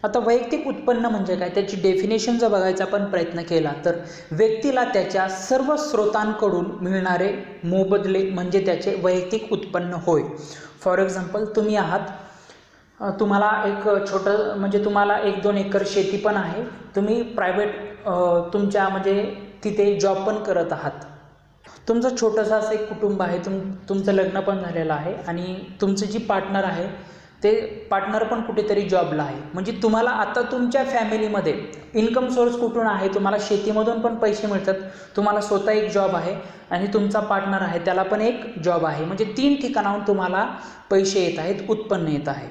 आता वैयक्तिक उत्पन्न म्हणजे काय, त्याची डेफिनेशन जर बघायचा आपण प्रयत्न केला तर व्यक्तीला त्याच्या सर्व स्रोतांकडून मिळणारे मोबदले म्हणजे त्याचे वैयक्तिक उत्पन्न होय. फॉर एक्झाम्पल, तुम्ही आहात, तुम्हाला एक छोटं म्हणजे तुम्हाला 1-2 एकर शेती पण आहे, तुम्ही प्रायव्हेट तुमच्या म्हणजे तिथे जॉब पण करत आहात, तुमचं छोटंसं असं एक कुटुंब आहे, तुमचं लग्न पण झालेलं आहे आणि तुमचं जी पार्टनर आहे ते पार्टनर पण कुठेतरी जॉबला आहे. म्हणजे तुम्हाला आता तुमच्या फॅमिलीमध्ये इन्कम सोर्स कुठून आहे, तुम्हाला शेतीमधून पण पैसे मिळतात, तुम्हाला स्वतः एक जॉब आहे आणि तुमचा पार्टनर आहे त्याला पण एक जॉब आहे. म्हणजे 3 ठिकाणाहून तुम्हाला पैसे येत आहेत, उत्पन्न येत आहे.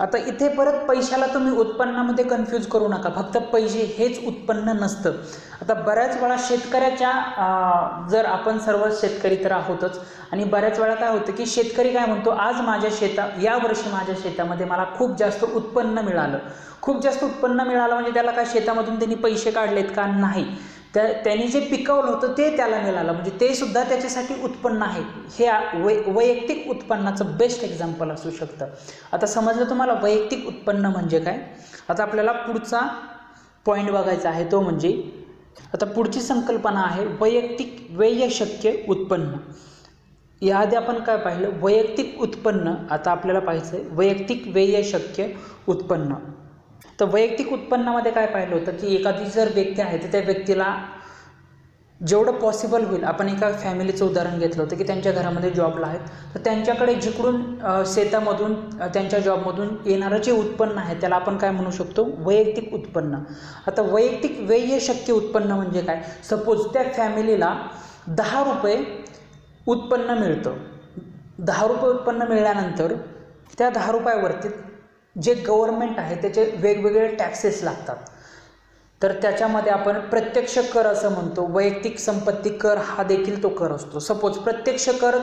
आता इथे परत पैशाला तुम्ही उत्पन्नामध्ये कन्फ्यूज करू नका, फक्त पैसे हेच उत्पन्न नसतं. आता बऱ्याच वेळा शेतकऱ्याच्या जर आपण सर्व शेतकरी तर आहोतच आणि बऱ्याच वेळा काय होतं की शेतकरी काय म्हणतो, आज या वर्षी माझ्या शेतामध्ये मला खूप जास्त उत्पन्न मिळालं. खूप जास्त उत्पन्न मिळालं म्हणजे त्याला काय शेतामधून त्यांनी पैसे काढलेत का? नाही, त्यांनी जे पिकवलं होतं ते त्याला मिळालं, म्हणजे ते सुद्धा त्याच्यासाठी उत्पन्न आहे. हे वैयक्तिक उत्पन्नाचं बेस्ट एक्झाम्पल असू शकतं. आता समजलं तुम्हाला वैयक्तिक उत्पन्न म्हणजे काय? आता आपल्याला पुढचा पॉईंट बघायचा आहे, तो म्हणजे आता पुढची संकल्पना आहे वैयक्तिक व्यय शक्य उत्पन्न. याआधी आपण काय पाहिलं, वैयक्तिक उत्पन्न. आता आपल्याला पाहायचं आहे वैयक्तिक व्यय शक्य उत्पन्न. तर वैयक्तिक उत्पन्नामध्ये काय पाहिलं होतं की एखादी जर व्यक्ती आहे तर त्या व्यक्तीला जेवढं पॉसिबल होईल, आपण एका फॅमिलीचं उदाहरण घेतलं होतं की त्यांच्या घरामध्ये जॉबला आहेत, तर त्यांच्याकडे जिकडून शेतामधून त्यांच्या जॉबमधून येणारं जे उत्पन्न आहे त्याला आपण काय म्हणू शकतो, वैयक्तिक उत्पन्न. आता वैयक्तिक व्यय शक्य उत्पन्न म्हणजे काय, सपोज त्या फॅमिलीला 10 रुपये उत्पन्न मिळतं. 10 रुपये उत्पन्न मिळाल्यानंतर त्या 10 रुपयावरती जे गव्हर्नमेंट आहे त्याचे वेगवेगळे टॅक्सेस लागतात. तर त्याच्यामध्ये आपण प्रत्यक्ष कर असं म्हणतो, वैयक्तिक संपत्ती कर हा देखील तो कर असतो. सपोज प्रत्यक्ष कर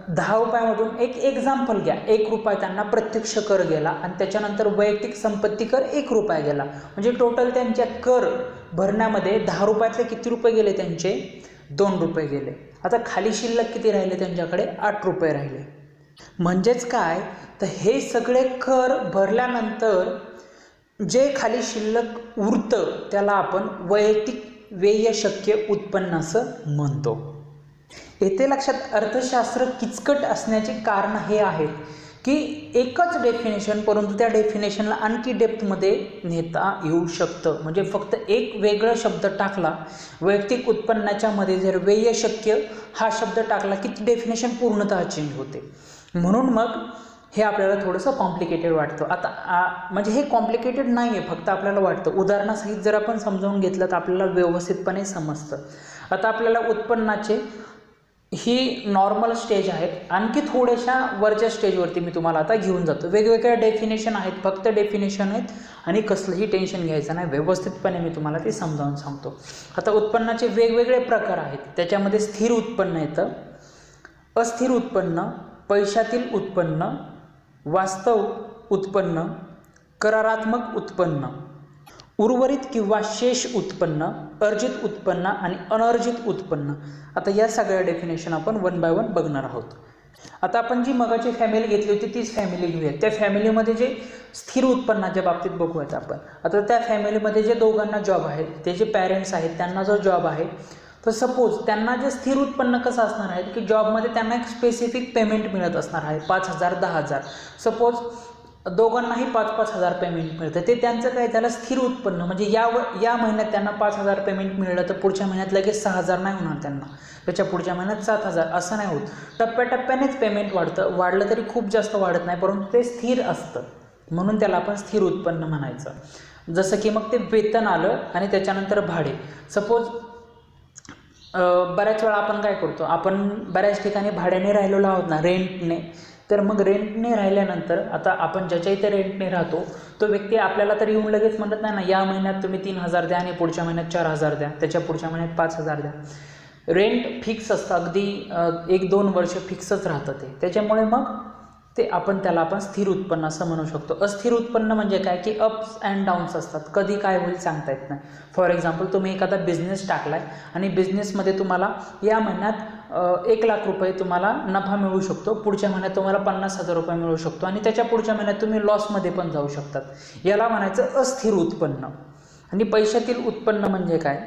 10 रुपयामधून एक एक्झाम्पल घ्या, 1 रुपया त्यांना प्रत्यक्ष कर गेला आणि त्याच्यानंतर वैयक्तिक संपत्ती कर 1 रुपया गेला. म्हणजे टोटल त्यांच्या कर भरण्यामध्ये 10 रुपयातले किती रुपये गेले, त्यांचे 2 रुपये गेले. आता खाली शिल्लक किती राहिले, त्यांच्याकडे 8 रुपये राहिले. म्हणजेच काय, तर हे सगळे कर भरल्यानंतर जे खाली शिल्लक उरतं त्याला आपण वैयक्तिक व्यय शक्य उत्पन्न असं म्हणतो. येथे लक्षात अर्थशास्त्र किचकट असण्याचे कारण हे आहे की एकच डेफिनेशन, परंतु त्या डेफिनेशनला आणखी डेप्थमध्ये नेता येऊ शकतं. म्हणजे फक्त एक वेगळा शब्द टाकला वैयक्तिक उत्पन्नाच्या मध्ये, जर व्यय शक्य हा शब्द टाकला की ती डेफिनेशन पूर्णतः चेंज होते. म्हणून मग हे आपल्याला थोडंसं कॉम्प्लिकेटेड वाटतं. आता म्हणजे हे कॉम्प्लिकेटेड नाही आहे, फक्त आपल्याला वाटतं. उदाहरणासहित जर आपण समजावून घेतलं तर आपल्याला व्यवस्थितपणे समजतं. आता आपल्याला उत्पन्नाचे ही नॉर्मल स्टेज आहे. आणखी थोड्याशा वरच्या स्टेजवरती मी तुम्हाला आता घेऊन जातो. वेगवेगळ्या डेफिनेशन आहेत, फक्त डेफिनेशन आहेत आणि कसलंही टेन्शन घ्यायचं नाही, व्यवस्थितपणे मी तुम्हाला ते समजावून सांगतो. आता उत्पन्नाचे वेगवेगळे प्रकार आहेत. त्याच्यामध्ये स्थिर उत्पन्न येतं, अस्थिर उत्पन्न, पैशातील उत्पन्न, वास्तव उत्पन्न, करारात्मक उत्पन्न, उर्वरित किंवा शेष उत्पन्न, अर्जित उत्पन्न आणि अनर्जित उत्पन्न. आता या सगळ्या डेफिनेशन आपण वन बाय वन बघणार आहोत. आता आपण जी मगाची फॅमिली घेतली होती तीच फॅमिली घेऊया. त्या फॅमिलीमध्ये जे स्थिर उत्पन्नाच्या बाबतीत बघूयात आपण. आता त्या फॅमिलीमध्ये जे दोघांना जॉब आहेत, ते जे पॅरेंट्स आहेत त्यांना जो जॉब आहे, तर सपोज त्यांना जे स्थिर उत्पन्न कसं असणार आहे की जॉबमध्ये त्यांना एक स्पेसिफिक पेमेंट मिळत असणार आहे, 5,000 10,000. सपोज दोघांनाही 5-5 हजार पेमेंट मिळतं. ते त्यांचं काय झालं, स्थिर उत्पन्न. म्हणजे या महिन्यात त्यांना 5,000 पेमेंट मिळलं तर पुढच्या महिन्यात लगेच 6,000 नाही होणार त्यांना, त्याच्या पुढच्या महिन्यात 7,000 असं नाही होत. टप्प्याटप्प्यानेच पेमेंट वाढतं. वाढलं तरी खूप जास्त वाढत नाही, परंतु ते स्थिर असतं, म्हणून त्याला आपण स्थिर उत्पन्न म्हणायचं. जसं की मग ते वेतन आलं आणि त्याच्यानंतर भाडे. सपोज बऱ्याच वेळा आपण काय करतो, आपण बऱ्याच ठिकाणी भाड्याने राहिलेलो आहोत ना, रेंटने. तर मग रेंटने राहिल्यानंतर आता आपण ज्याच्या इथे रेंटने राहतो तो व्यक्ती आपल्याला तर येऊन लगेच म्हणत नाही ना, या महिन्यात तुम्ही 3,000 द्या आणि पुढच्या महिन्यात 4,000 द्या, त्याच्या पुढच्या महिन्यात 5,000 द्या. रेंट फिक्स असतं, अगदी 1-2 वर्ष फिक्सच राहतं ते. त्याच्यामुळे मग ते त्याला आपण स्थिर उत्पन्न असं म्हणू शकतो. अस्थिर उत्पन्न म्हणजे काय की अप्स अँड डाऊन्स असतात, कधी काय होईल सांगता येत नाही. फॉर एक्झाम्पल तुम्ही एखादा बिझनेस टाकला आहे आणि बिझनेसमध्ये तुम्हाला या महिन्यात 1,00,000 रुपये तुम्हाला नफा मिळू शकतो, पुढच्या महिन्यात तुम्हाला 50,000 रुपये मिळू शकतो आणि त्याच्या पुढच्या महिन्यात तुम्ही लॉसमध्ये पण जाऊ शकतात. याला म्हणायचं अस्थिर उत्पन्न. आणि पैशातील उत्पन्न म्हणजे काय,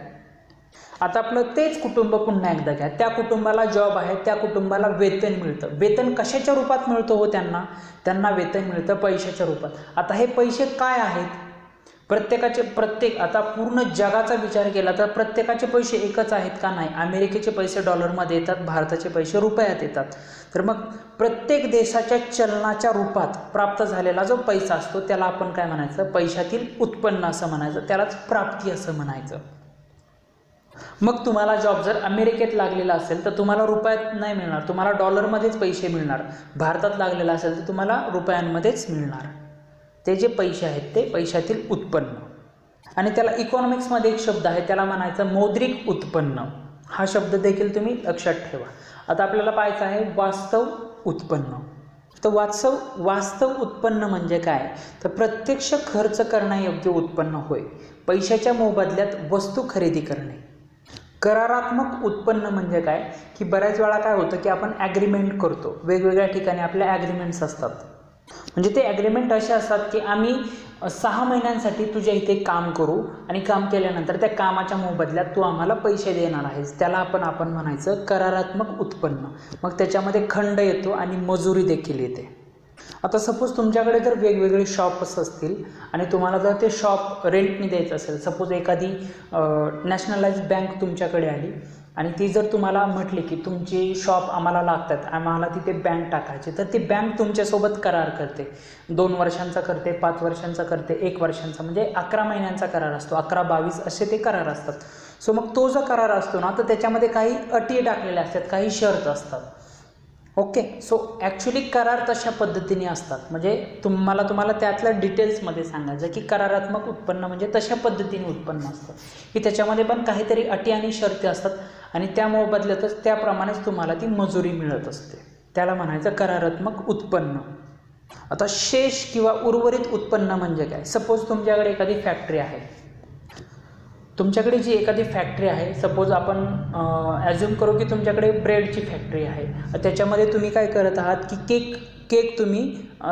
आता आपलं तेच कुटुंब पुन्हा एकदा घ्या. त्या कुटुंबाला जॉब आहे, त्या कुटुंबाला वेतन मिळतं. वेतन कशाच्या रूपात मिळतं हो त्यांना वेतन मिळतं पैशाच्या रूपात. आता हे पैसे काय आहेत, आता पूर्ण जगाचा विचार केला तर प्रत्येकाचे पैसे एकच आहेत का, नाही. अमेरिकेचे पैसे डॉलरमध्ये येतात, भारताचे पैसे रुपयात येतात. तर मग प्रत्येक देशाच्या चलनाच्या रूपात प्राप्त झालेला जो पैसा असतो त्याला आपण काय म्हणायचं, पैशातील उत्पन्न असं म्हणायचं, त्यालाच प्राप्ती असं म्हणायचं. मग तुम्हाला जॉब जर अमेरिकेत लागलेला असेल तर तुम्हाला रुपयात नाही मिळणार, तुम्हाला डॉलरमध्येच पैसे मिळणार. भारतात लागलेला असेल तर तुम्हाला रुपयांमध्येच मिळणार. ते जे पैसे आहेत ते पैशातील उत्पन्न. आणि त्याला इकॉनॉमिक्समध्ये एक शब्द आहे, त्याला म्हणायचं मौद्रिक उत्पन्न. हा शब्द देखील तुम्ही लक्षात ठेवा. आता आपल्याला पाहायचं आहे वास्तव उत्पन्न. तर वास्तव उत्पन्न म्हणजे काय, तर प्रत्यक्ष खर्च करण्यायोग्य उत्पन्न होय, पैशाच्या मोबदल्यात वस्तू खरेदी करणे. करारात्मक उत्पन्न म्हणजे काय की बऱ्याच वेळा काय होतं की आपण ॲग्रीमेंट करतो, वेगवेगळ्या ठिकाणी आपल्या ॲग्रीमेंट्स असतात. म्हणजे ते ॲग्रीमेंट असे असतात की आम्ही 6 महिन्यांसाठी तुझ्या इथे काम करू आणि काम केल्यानंतर त्या कामाच्या मोबदल्यात तू आम्हाला पैसे देणार आहेस, त्याला आपण म्हणायचं करारात्मक उत्पन्न. मग त्याच्यामध्ये खंड येतो आणि मजुरी देखील येते. आता सपोज तुमच्याकडे जर वेगवेगळे शॉप्स असतील आणि तुम्हाला जर ते शॉप रेंटने द्यायचं असेल, सपोज एखादी नॅशनलाइज बँक तुमच्याकडे आली आणि ती जर तुम्हाला म्हटली की तुमची शॉप आम्हाला लागतात, आम्हाला तिथे बँक टाकायची, तर ती बँक तुमच्यासोबत करार करते. 2 वर्षांचा करते, 5 वर्षांचा करते, 1 वर्षांचा, म्हणजे 11 महिन्यांचा करार असतो, 11-22 असे ते करार असतात. सो मग तो जो करार असतो ना, तर त्याच्यामध्ये काही अटी टाकलेल्या असतात, काही शर्त असतात. ओके. सो ॲक्च्युली करार तशा पद्धतीने असतात. म्हणजे तुम्हाला त्यातल्या डिटेल्समध्ये सांगायचं की करारात्मक उत्पन्न म्हणजे तशा पद्धतीने उत्पन्न असतं की त्याच्यामध्ये पण काहीतरी अटी आणि शर्ती असतात आणि त्या मोबदल्यातच त्याप्रमाणेच तुम्हाला ती मजुरी मिळत असते. त्याला म्हणायचं करारात्मक उत्पन्न. आता शेष किंवा उर्वरित उत्पन्न म्हणजे काय, सपोज तुमच्याकडे एखादी फॅक्टरी आहे, तुमच्याकडे जी एखादी फॅक्टरी आहे, सपोज आपण ॲज्युम करू की तुमच्याकडे ब्रेडची फॅक्टरी आहे, त्याच्यामध्ये तुम्ही काय करत आहात की केक तुम्ही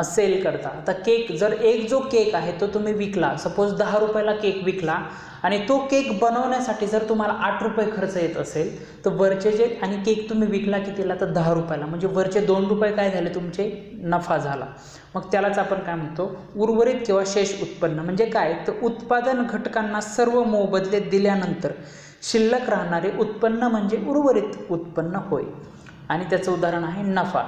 सेल करता. आता जर जो केक आहे तो तुम्ही विकला, सपोज 10 रुपयाला केक विकला आणि तो केक बनवण्यासाठी जर तुम्हाला 8 रुपये खर्च येत असेल तर वरचे आणि केक तुम्ही विकला कितीला, तर 10 रुपयाला, म्हणजे वरचे 2 रुपये काय झाले तुमचे, नफा झाला. मग त्यालाच आपण काय म्हणतो उर्वरित किंवा शेष उत्पन्न. म्हणजे काय, तर उत्पादन घटकांना सर्व मोबदले दिल्यानंतर शिल्लक राहणारे उत्पन्न म्हणजे उर्वरित उत्पन्न होय. आणि त्याचं उदाहरण आहे नफा.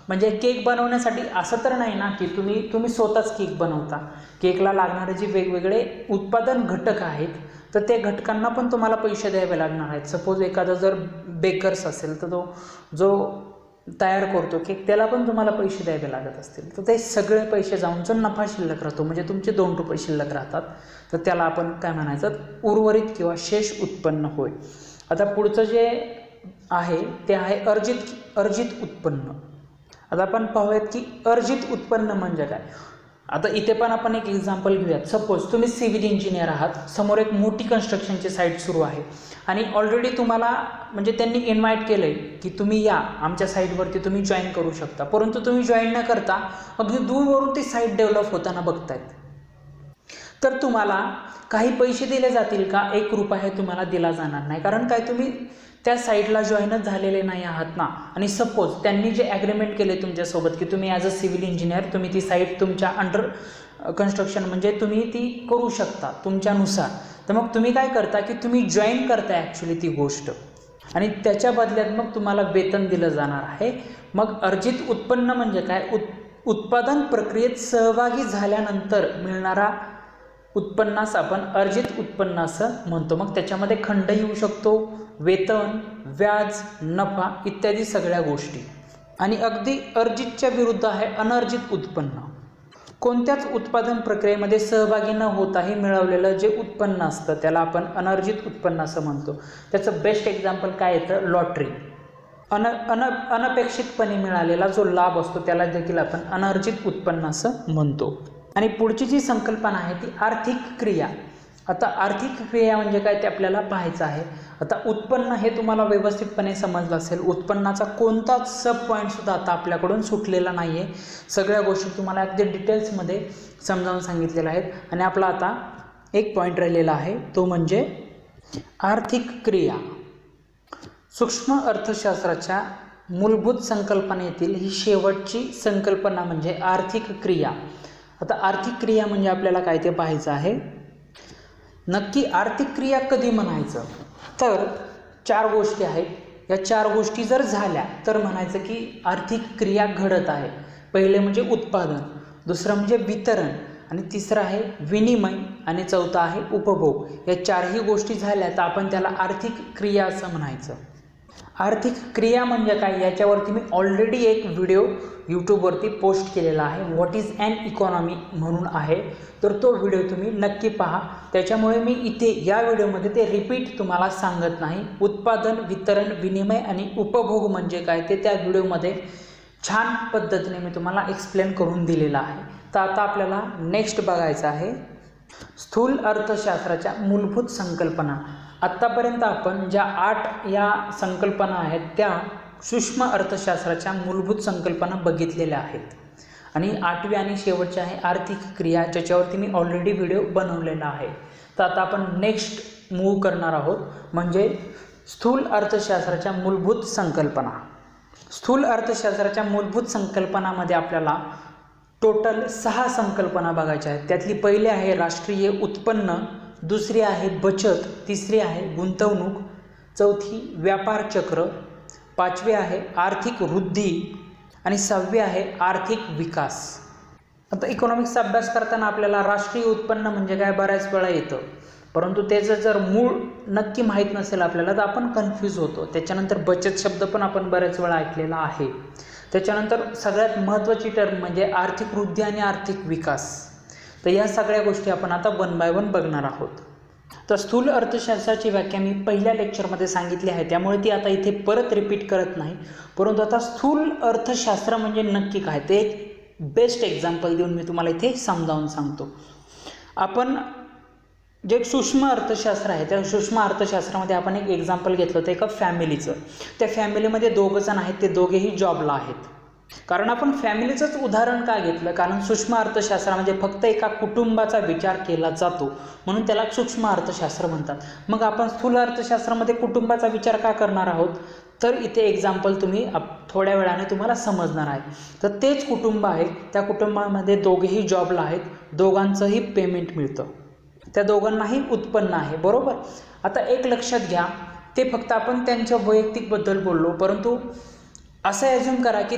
म्हणजे केक बनवण्यासाठी असं तर नाही ना की तुम्ही स्वतःच केक बनवता. केकला लागणारे जे वेगवेगळे उत्पादन घटक आहेत तर ते घटकांना पण तुम्हाला पैसे द्यावे लागणार आहेत. सपोज एखादा जर बेकर्स असेल तर तो जो तयार करतो केक त्याला पण तुम्हाला पैसे द्यावे लागत असतील, तर ते सगळे पैसे जाऊन जो नफा शिल्लक राहतो म्हणजे तुमचे 2 रुपये शिल्लक राहतात, तर त्याला आपण काय म्हणायचं, उर्वरित किंवा शेष उत्पन्न होय. आता पुढचं जे आहे ते आहे अर्जित उत्पन्न. आता आपण पाहूयात की अर्जित उत्पन्न म्हणजे काय. आता इथे पण आपण एक एक्झाम्पल घेऊयात. सपोज तुम्ही सिव्हिल इंजिनियर आहात, समोर एक मोठी कन्स्ट्रक्शनची साईट सुरू आहे आणि ऑलरेडी तुम्हाला म्हणजे त्यांनी इन्व्हाइट केलं आहे की तुम्ही या आमच्या साईटवरती तुम्ही जॉईन करू शकता, परंतु तुम्ही जॉईन न करता अगदी दूरवरून ती साईट डेव्हलप होताना बघतायत, तर तुम्हाला काही पैसे दिले जातील का? 1 रुपया तुम्हाला दिला जाणार नाही. कारण काय, तुम्ही त्या साईटला जॉईनच झालेले नाही आहात ना. आणि सपोज त्यांनी जे ॲग्रीमेंट केले तुमच्यासोबत की तुम्ही ॲज अ सिव्हिल इंजिनियर तुम्ही ती साईट तुमच्या अंडर कन्स्ट्रक्शन म्हणजे तुम्ही ती करू शकता तुमच्यानुसार, तर मग तुम्ही काय करता की तुम्ही जॉईन करता ॲक्च्युली ती गोष्ट आणि त्याच्या बदल्यात मग तुम्हाला वेतन दिलं जाणार आहे. मग अर्जित उत्पन्न म्हणजे काय, उत्पादन प्रक्रियेत सहभागी झाल्यानंतर मिळणारा उत्पन्नास आपण अर्जित उत्पन्न असं म्हणतो. मग त्याच्यामध्ये खंड येऊ शकतो, वेतन, व्याज, नफा इत्यादी सगळ्या गोष्टी. आणि अगदी अर्जितच्या विरुद्ध आहे अनर्जित उत्पन्न. कोणत्याच उत्पादन प्रक्रियेमध्ये सहभागी न होताही मिळवलेलं जे उत्पन्न असतं त्याला आपण अनर्जित उत्पन्न असं म्हणतो. त्याचं बेस्ट एक्झाम्पल काय येतं, लॉटरी. अनपेक्षितपणे मिळालेला जो लाभ असतो त्याला देखील आपण अनर्जित उत्पन्न असं म्हणतो. आणि पुढची जी संकल्पना आहे ती आर्थिक क्रिया. आता आर्थिक क्रिया म्हणजे काय ते आपल्याला पाहायचं आहे. आता उत्पन्न हे तुम्हाला व्यवस्थितपणे समजलं असेल. उत्पन्नाचा कोणताच सब पॉईंटसुद्धा आता आपल्याकडून सुटलेला नाही आहे. सगळ्या गोष्टी तुम्हाला अगदी डिटेल्समध्ये समजावून सांगितलेल्या आहेत. आणि आपला आता एक पॉईंट राहिलेला आहे तो म्हणजे आर्थिक क्रिया. सूक्ष्म अर्थशास्त्राच्या मूलभूत संकल्पनेतील ही शेवटची संकल्पना म्हणजे आर्थिक क्रिया. आता आर्थिक क्रिया म्हणजे आपल्याला काय ते पाहायचं आहे. नक्की आर्थिक क्रिया कधी म्हणायचं, तर 4 गोष्टी आहेत. या 4 गोष्टी जर झाल्या तर म्हणायचं की आर्थिक क्रिया घडत आहे. पहिले म्हणजे उत्पादन, दुसरं म्हणजे वितरण, आणि तिसरं आहे विनिमय, आणि चौथा आहे उपभोग. या 4ही गोष्टी झाल्या तर आपण त्याला आर्थिक क्रिया असं म्हणायचं. आर्थिक क्रिया म्हणजे काय याच्यावरती मी ऑलरेडी एक व्हिडिओ यूट्यूबवरती पोस्ट केलेला आहे. व्हॉट इज ॲन इकॉनॉमी म्हणून आहे, तर तो व्हिडिओ तुम्ही नक्की पहा. त्याच्यामुळे मी इथे या व्हिडिओमध्ये ते रिपीट तुम्हाला सांगत नाही. उत्पादन, वितरण, विनिमय आणि उपभोग म्हणजे काय ते त्या व्हिडिओमध्ये छान पद्धतीने मी तुम्हाला एक्सप्लेन करून दिलेलं आहे. तर आता आपल्याला नेक्स्ट बघायचं आहे स्थूल अर्थशास्त्राच्या मूलभूत संकल्पना. आत्तापर्यंत आपण ज्या 8 या संकल्पना आहेत त्या सूक्ष्म अर्थशास्त्राच्या मूलभूत संकल्पना बघितलेल्या आहेत. आणि 8वी आणि शेवटची आहे आर्थिक क्रिया, ज्याच्यावरती मी ऑलरेडी व्हिडिओ बनवलेला आहे. तर आता आपण नेक्स्ट मूव्ह करणार आहोत म्हणजे स्थूल अर्थशास्त्राच्या मूलभूत संकल्पना. स्थूल अर्थशास्त्राच्या मूलभूत संकल्पनामध्ये आपल्याला टोटल 6 संकल्पना बघायच्या आहेत. त्यातली पहिली आहे राष्ट्रीय उत्पन्न, दुसरी आहे बचत, तिसरी आहे गुंतवणूक, चौथी व्यापार चक्र, 5वी आहे आर्थिक वृद्धी आणि 6वी आहे आर्थिक विकास. आता इकॉनॉमिक्सचा अभ्यास करताना आपल्याला राष्ट्रीय उत्पन्न म्हणजे काय बऱ्याच वेळा येतं, परंतु त्याचं जर मूळ नक्की माहीत नसेल आपल्याला तर आपण कन्फ्यूज होतो. त्याच्यानंतर बचत शब्द पण आपण बऱ्याच वेळा ऐकलेला आहे. त्याच्यानंतर सगळ्यात महत्त्वाची टर्म म्हणजे आर्थिक वृद्धी आणि आर्थिक विकास. तर या सगळ्या गोष्टी आपण आता 1 बाय 1 बघणार आहोत. तर स्थूल अर्थशास्त्राची व्याख्या मी पहिल्या लेक्चरमध्ये सांगितली आहे, त्यामुळे ती आता इथे परत रिपीट करत नाही. परंतु आता स्थूल अर्थशास्त्र म्हणजे नक्की काय ते एक बेस्ट एक्झाम्पल देऊन मी तुम्हाला इथे समजावून सांगतो. आपण जे सूक्ष्म अर्थशास्त्र आहे त्या सूक्ष्म अर्थशास्त्रामध्ये आपण एक एक्झाम्पल घेतलं होतं एका फॅमिलीचं. त्या फॅमिलीमध्ये 2 जण आहेत, ते दोघेही जॉबला आहेत. कारण आपण फॅमिलीचंच उदाहरण का घेतलं, कारण सूक्ष्म अर्थशास्त्रामध्ये फक्त एका कुटुंबाचा विचार केला जातो म्हणून त्याला सूक्ष्म अर्थशास्त्र म्हणतात. मग आपण स्थूल अर्थशास्त्रामध्ये कुटुंबाचा विचार का करणार आहोत, तर इथे एक्झाम्पल तुम्ही थोड्या वेळाने तुम्हाला समजणार आहे. तर तेच कुटुंब आहे, त्या कुटुंबामध्ये दोघेही जॉबला आहेत, दोघांचंही पेमेंट मिळतं, त्या दोघांनाही उत्पन्न आहे, बरोबर. आता एक लक्षात घ्या, ते फक्त आपण त्यांच्या वैयक्तिकबद्दल बोललो, परंतु असं ॲज्युम करा की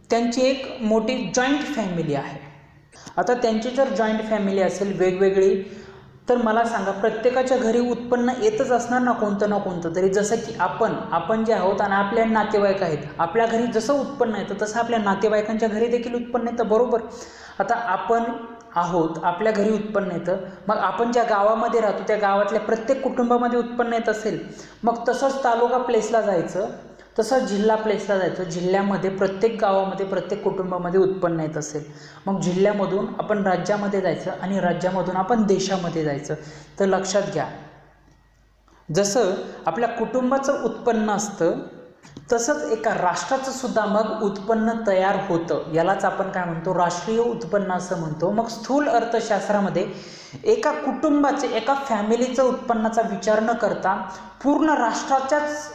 त्यांची एक मोठी जॉईंट फॅमिली आहे. आता त्यांची जर जॉईंट फॅमिली असेल वेगवेगळी, तर मला सांगा प्रत्येकाच्या घरी उत्पन्न येतच असणार ना कोणतं ना कोणतं तरी. जसं की आपण जे आहोत आणि आपल्या नातेवाईक आहेत, आपल्या घरी जसं उत्पन्न येतं तसं आपल्या नातेवाईकांच्या घरी देखील उत्पन्न येतं, बरोबर. आता आपण आहोत, आपल्या घरी उत्पन्न येतं, मग आपण ज्या गावामध्ये राहतो त्या गावातल्या प्रत्येक कुटुंबामध्ये उत्पन्न येत असेल, मग तसंच तालुका प्लेसला जायचं, तसंच जिल्हा प्लेसला जायचं. जिल्ह्यामध्ये प्रत्येक गावामध्ये प्रत्येक कुटुंबामध्ये उत्पन्न येत असेल, मग जिल्ह्यामधून आपण राज्यामध्ये जायचं आणि राज्यामधून आपण देशामध्ये जायचं. तर लक्षात घ्या, जसं आपल्या कुटुंबाचं उत्पन्न असतं तसंच एका राष्ट्राचं सुद्धा मग उत्पन्न तयार होतं. यालाच आपण काय म्हणतो, राष्ट्रीय उत्पन्न असं म्हणतो. मग स्थूल अर्थशास्त्रामध्ये एका कुटुंबाचे, एका फॅमिलीचं उत्पन्नाचा विचार न करता पूर्ण राष्ट्राच्याच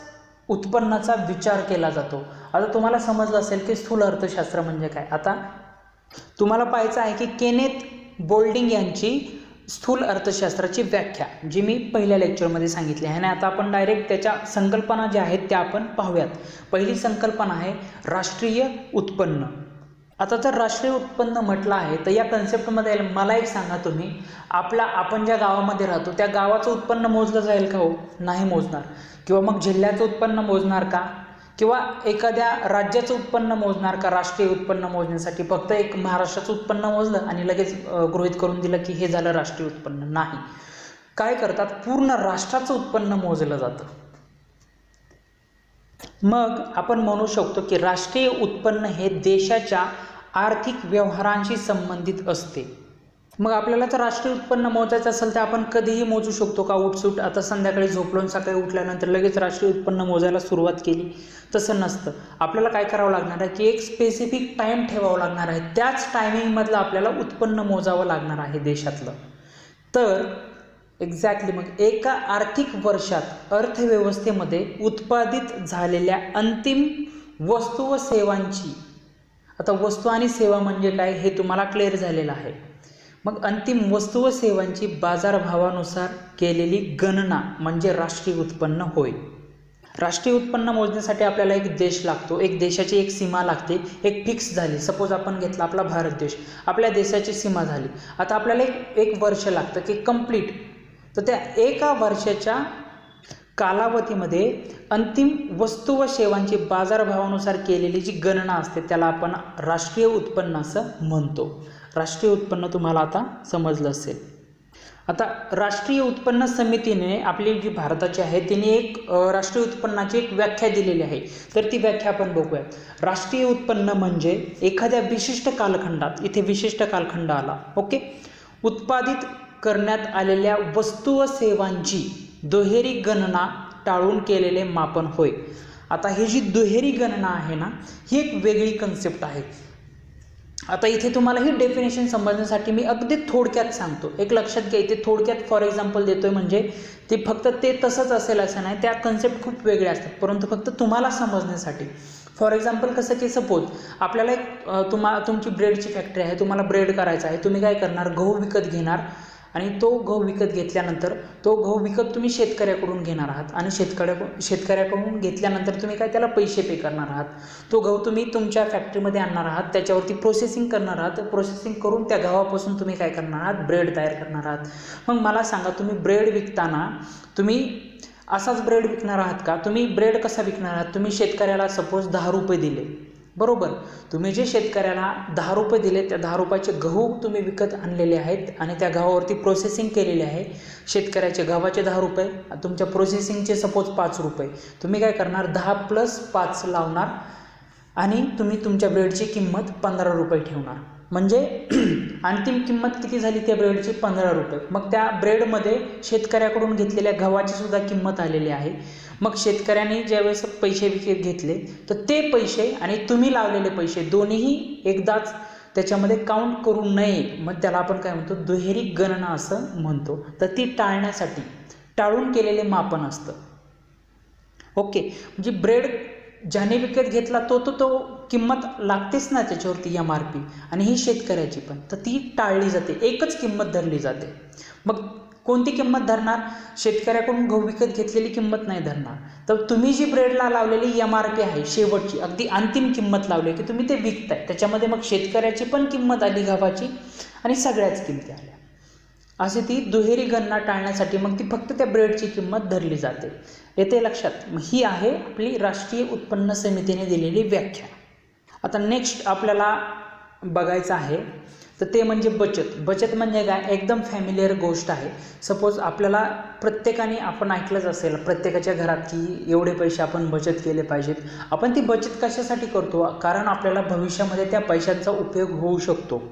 उत्पन्नाचा विचार केला जातो. आता तुम्हाला समजलं असेल की स्थूल अर्थशास्त्र म्हणजे काय. आता तुम्हाला पाहायचं आहे की केनेथ बोल्डिंग यांची स्थूल अर्थशास्त्राची व्याख्या जी मी पहिल्या लेक्चरमध्ये सांगितली आहे. आणि आता आपण डायरेक्ट त्याच्या संकल्पना ज्या आहेत त्या आपण पाहूयात. पहिली संकल्पना आहे राष्ट्रीय उत्पन्न. आता जर राष्ट्रीय उत्पन्न म्हटलं आहे तर या कन्सेप्टमध्ये मला एक सांगा तुम्ही, आपण ज्या गावामध्ये राहतो त्या गावाचं उत्पन्न मोजलं जाईल का? हो, नाही मोजणार. किंवा मग जिल्ह्याचं उत्पन्न मोजणार का? किंवा एखाद्या राज्याचं उत्पन्न मोजणार का? राष्ट्रीय उत्पन्न मोजण्यासाठी फक्त एक महाराष्ट्राचं उत्पन्न मोजलं आणि लगेच गृहीत करून दिलं की हे झालं राष्ट्रीय उत्पन्न? नाही. काय करतात, पूर्ण राष्ट्राचं उत्पन्न मोजलं जातं. मग आपण म्हणू शकतो की राष्ट्रीय उत्पन्न हे देशाच्या आर्थिक व्यवहारांशी संबंधित असते. मग आपल्याला तर राष्ट्रीय उत्पन्न मोजायचं असेल तर आपण कधीही मोजू शकतो का? उठसूट आता संध्याकाळी झोपलो सकाळी उठल्यानंतर लगेच राष्ट्रीय उत्पन्न मोजायला सुरुवात केली? तसं नसतं. आपल्याला काय करावं लागणार आहे की एक स्पेसिफिक टाईम ठेवावं लागणार आहे. त्याच टायमिंगमधलं आपल्याला उत्पन्न मोजावं लागणार आहे देशातलं. तर एक्झॅक्टली मग एका आर्थिक वर्षात अर्थव्यवस्थेमध्ये उत्पादित झालेल्या अंतिम वस्तू व सेवांची, आता वस्तू आणि सेवा म्हणजे काय हे तुम्हाला क्लिअर झालेलं आहे. मग अंतिम वस्तू व सेवांची बाजारभावानुसार केलेली गणना म्हणजे राष्ट्रीय उत्पन्न होय. राष्ट्रीय उत्पन्न मोजण्यासाठी आपल्याला एक देश लागतो, एक देशाची एक सीमा लागते, एक फिक्स झाली. सपोज आपण घेतला आपला भारत देश, आपल्या देशाची सीमा झाली. आता आपल्याला एक वर्ष लागतं की कंप्लीट. तर त्या एका वर्षाच्या कालावधीमध्ये अंतिम वस्तू व सेवांची बाजारभावानुसार केलेली जी गणना असते त्याला आपण राष्ट्रीय उत्पन्न असं म्हणतो. राष्ट्रीय उत्पन्न तुम्हाला आता समजलं असेल. आता राष्ट्रीय उत्पन्न समितीने आपली जी भारताची आहे तिने एक राष्ट्रीय उत्पन्नाची एक व्याख्या दिलेली आहे. तर ती व्याख्या आपण बघूयात. राष्ट्रीय उत्पन्न म्हणजे एखाद्या विशिष्ट कालखंडात, इथे विशिष्ट कालखंड आला, ओके, उत्पादित करण्यात आलेल्या वस्तू व सेवांची दुहेरी गणना टाळून केलेले मापन होय. आता ही जी दुहेरी गणना आहे ना, ही एक वेगळी कन्सेप्ट आहे. आता इथे तुम्हाला ही डेफिनेशन समजण्यासाठी मी अगदी थोडक्यात सांगतो. एक लक्षात घ्या, इथे थोडक्यात फॉर एक्झाम्पल देतोय म्हणजे ते फक्त ते तसंच असेल असं नाही, त्या कन्सेप्ट खूप वेगळ्या असतात, परंतु फक्त तुम्हाला समजण्यासाठी. फॉर एक्झाम्पल कसं की सपोज आपल्याला एक तुमची ब्रेडची फॅक्टरी आहे, तुम्हाला ब्रेड करायचा आहे. तुम्ही काय करणार, गहू विकत घेणार आणि तो गहू विकत घेतल्यानंतर तो गहू विकत तुम्ही शेतकऱ्याकडून घेणार आहात आणि शेतकऱ्याकडून घेतल्यानंतर तुम्ही काय त्याला पैसे पे करणार आहात. तो गहू तुम्ही तुमच्या फॅक्टरीमध्ये आणणार आहात, त्याच्यावरती प्रोसेसिंग करणार आहात. प्रोसेसिंग करून त्या गव्हापासून तुम्ही काय करणार आहात, ब्रेड तयार करणार आहात. मग मला सांगा, तुम्ही ब्रेड विकताना तुम्ही असाच ब्रेड विकणार आहात का? तुम्ही ब्रेड कसा विकणार आहात? तुम्ही शेतकऱ्याला सपोज 10 रुपये दिले, बरोबर. तुम्ही जे शेतकऱ्याला 10 रुपये दिले, त्या 10 रुपयाचे गहू तुम्ही विकत आणलेले आहेत आणि त्या गव्हावरती प्रोसेसिंग केलेली आहे. शेतकऱ्याचे गव्हाचे 10 रुपये, तुमच्या प्रोसेसिंगचे सपोज 5 रुपये. तुम्ही काय करणार, 10 + 5 लावणार आणि तुम्ही तुमच्या ब्रेडची किंमत 15 रुपये ठेवणार. म्हणजे अंतिम किंमत किती झाली त्या ब्रेडची, 15 रुपये. मग त्या ब्रेडमध्ये शेतकऱ्याकडून घेतलेल्या गव्हाची सुद्धा किंमत आलेली आहे. मग शेतकऱ्यांनी ज्यावेळेस पैसे विकत घेतले तर ते पैसे आणि तुम्ही लावलेले पैसे दोन्हीही एकदाच त्याच्यामध्ये काउंट करू नये. मग त्याला आपण काय म्हणतो, दुहेरी गणना असं म्हणतो. तर ती टाळण्यासाठी टाळून केलेले मापन असतं. ओके, म्हणजे ब्रेड ज्याने विकत घेतला तो किंमत लागतेच ना त्याच्यावरती MRP, आणि ही शेतकऱ्याची पण, तर ती टाळली जाते, एकच किंमत धरली जाते. मग कोणती किंमत धरणार? शेतकऱ्याकडून गहू विकत घेतलेली किंमत नाही धरणार. तर तुम्ही जी ब्रेडला लावलेली MRP आहे, शेवटची अगदी अंतिम किंमत लावली की तुम्ही ते विकताय, त्याच्यामध्ये मग शेतकऱ्याची पण किंमत आली गव्हाची आणि सगळ्याच किमती आल्या. अशी ती दुहेरी गणना टाळण्यासाठी मग ती फक्त त्या ब्रेडची किंमत धरली जाते. येते लक्षात? ही आहे आपली राष्ट्रीय उत्पन्न समितीने दिलेली व्याख्या. आता नेक्स्ट आपल्याला बघायचं आहे तर ते म्हणजे बचत. बचत म्हणजे काय? एकदम फॅमिलियर गोष्ट आहे. सपोज आपल्याला प्रत्येकाने आपण ऐकलंच असेल प्रत्येकाच्या घरात की एवढे पैसे आपण बचत केले पाहिजेत. आपण ती बचत कशासाठी करतो? कारण आपल्याला भविष्यामध्ये त्या पैशांचा उपयोग होऊ शकतो.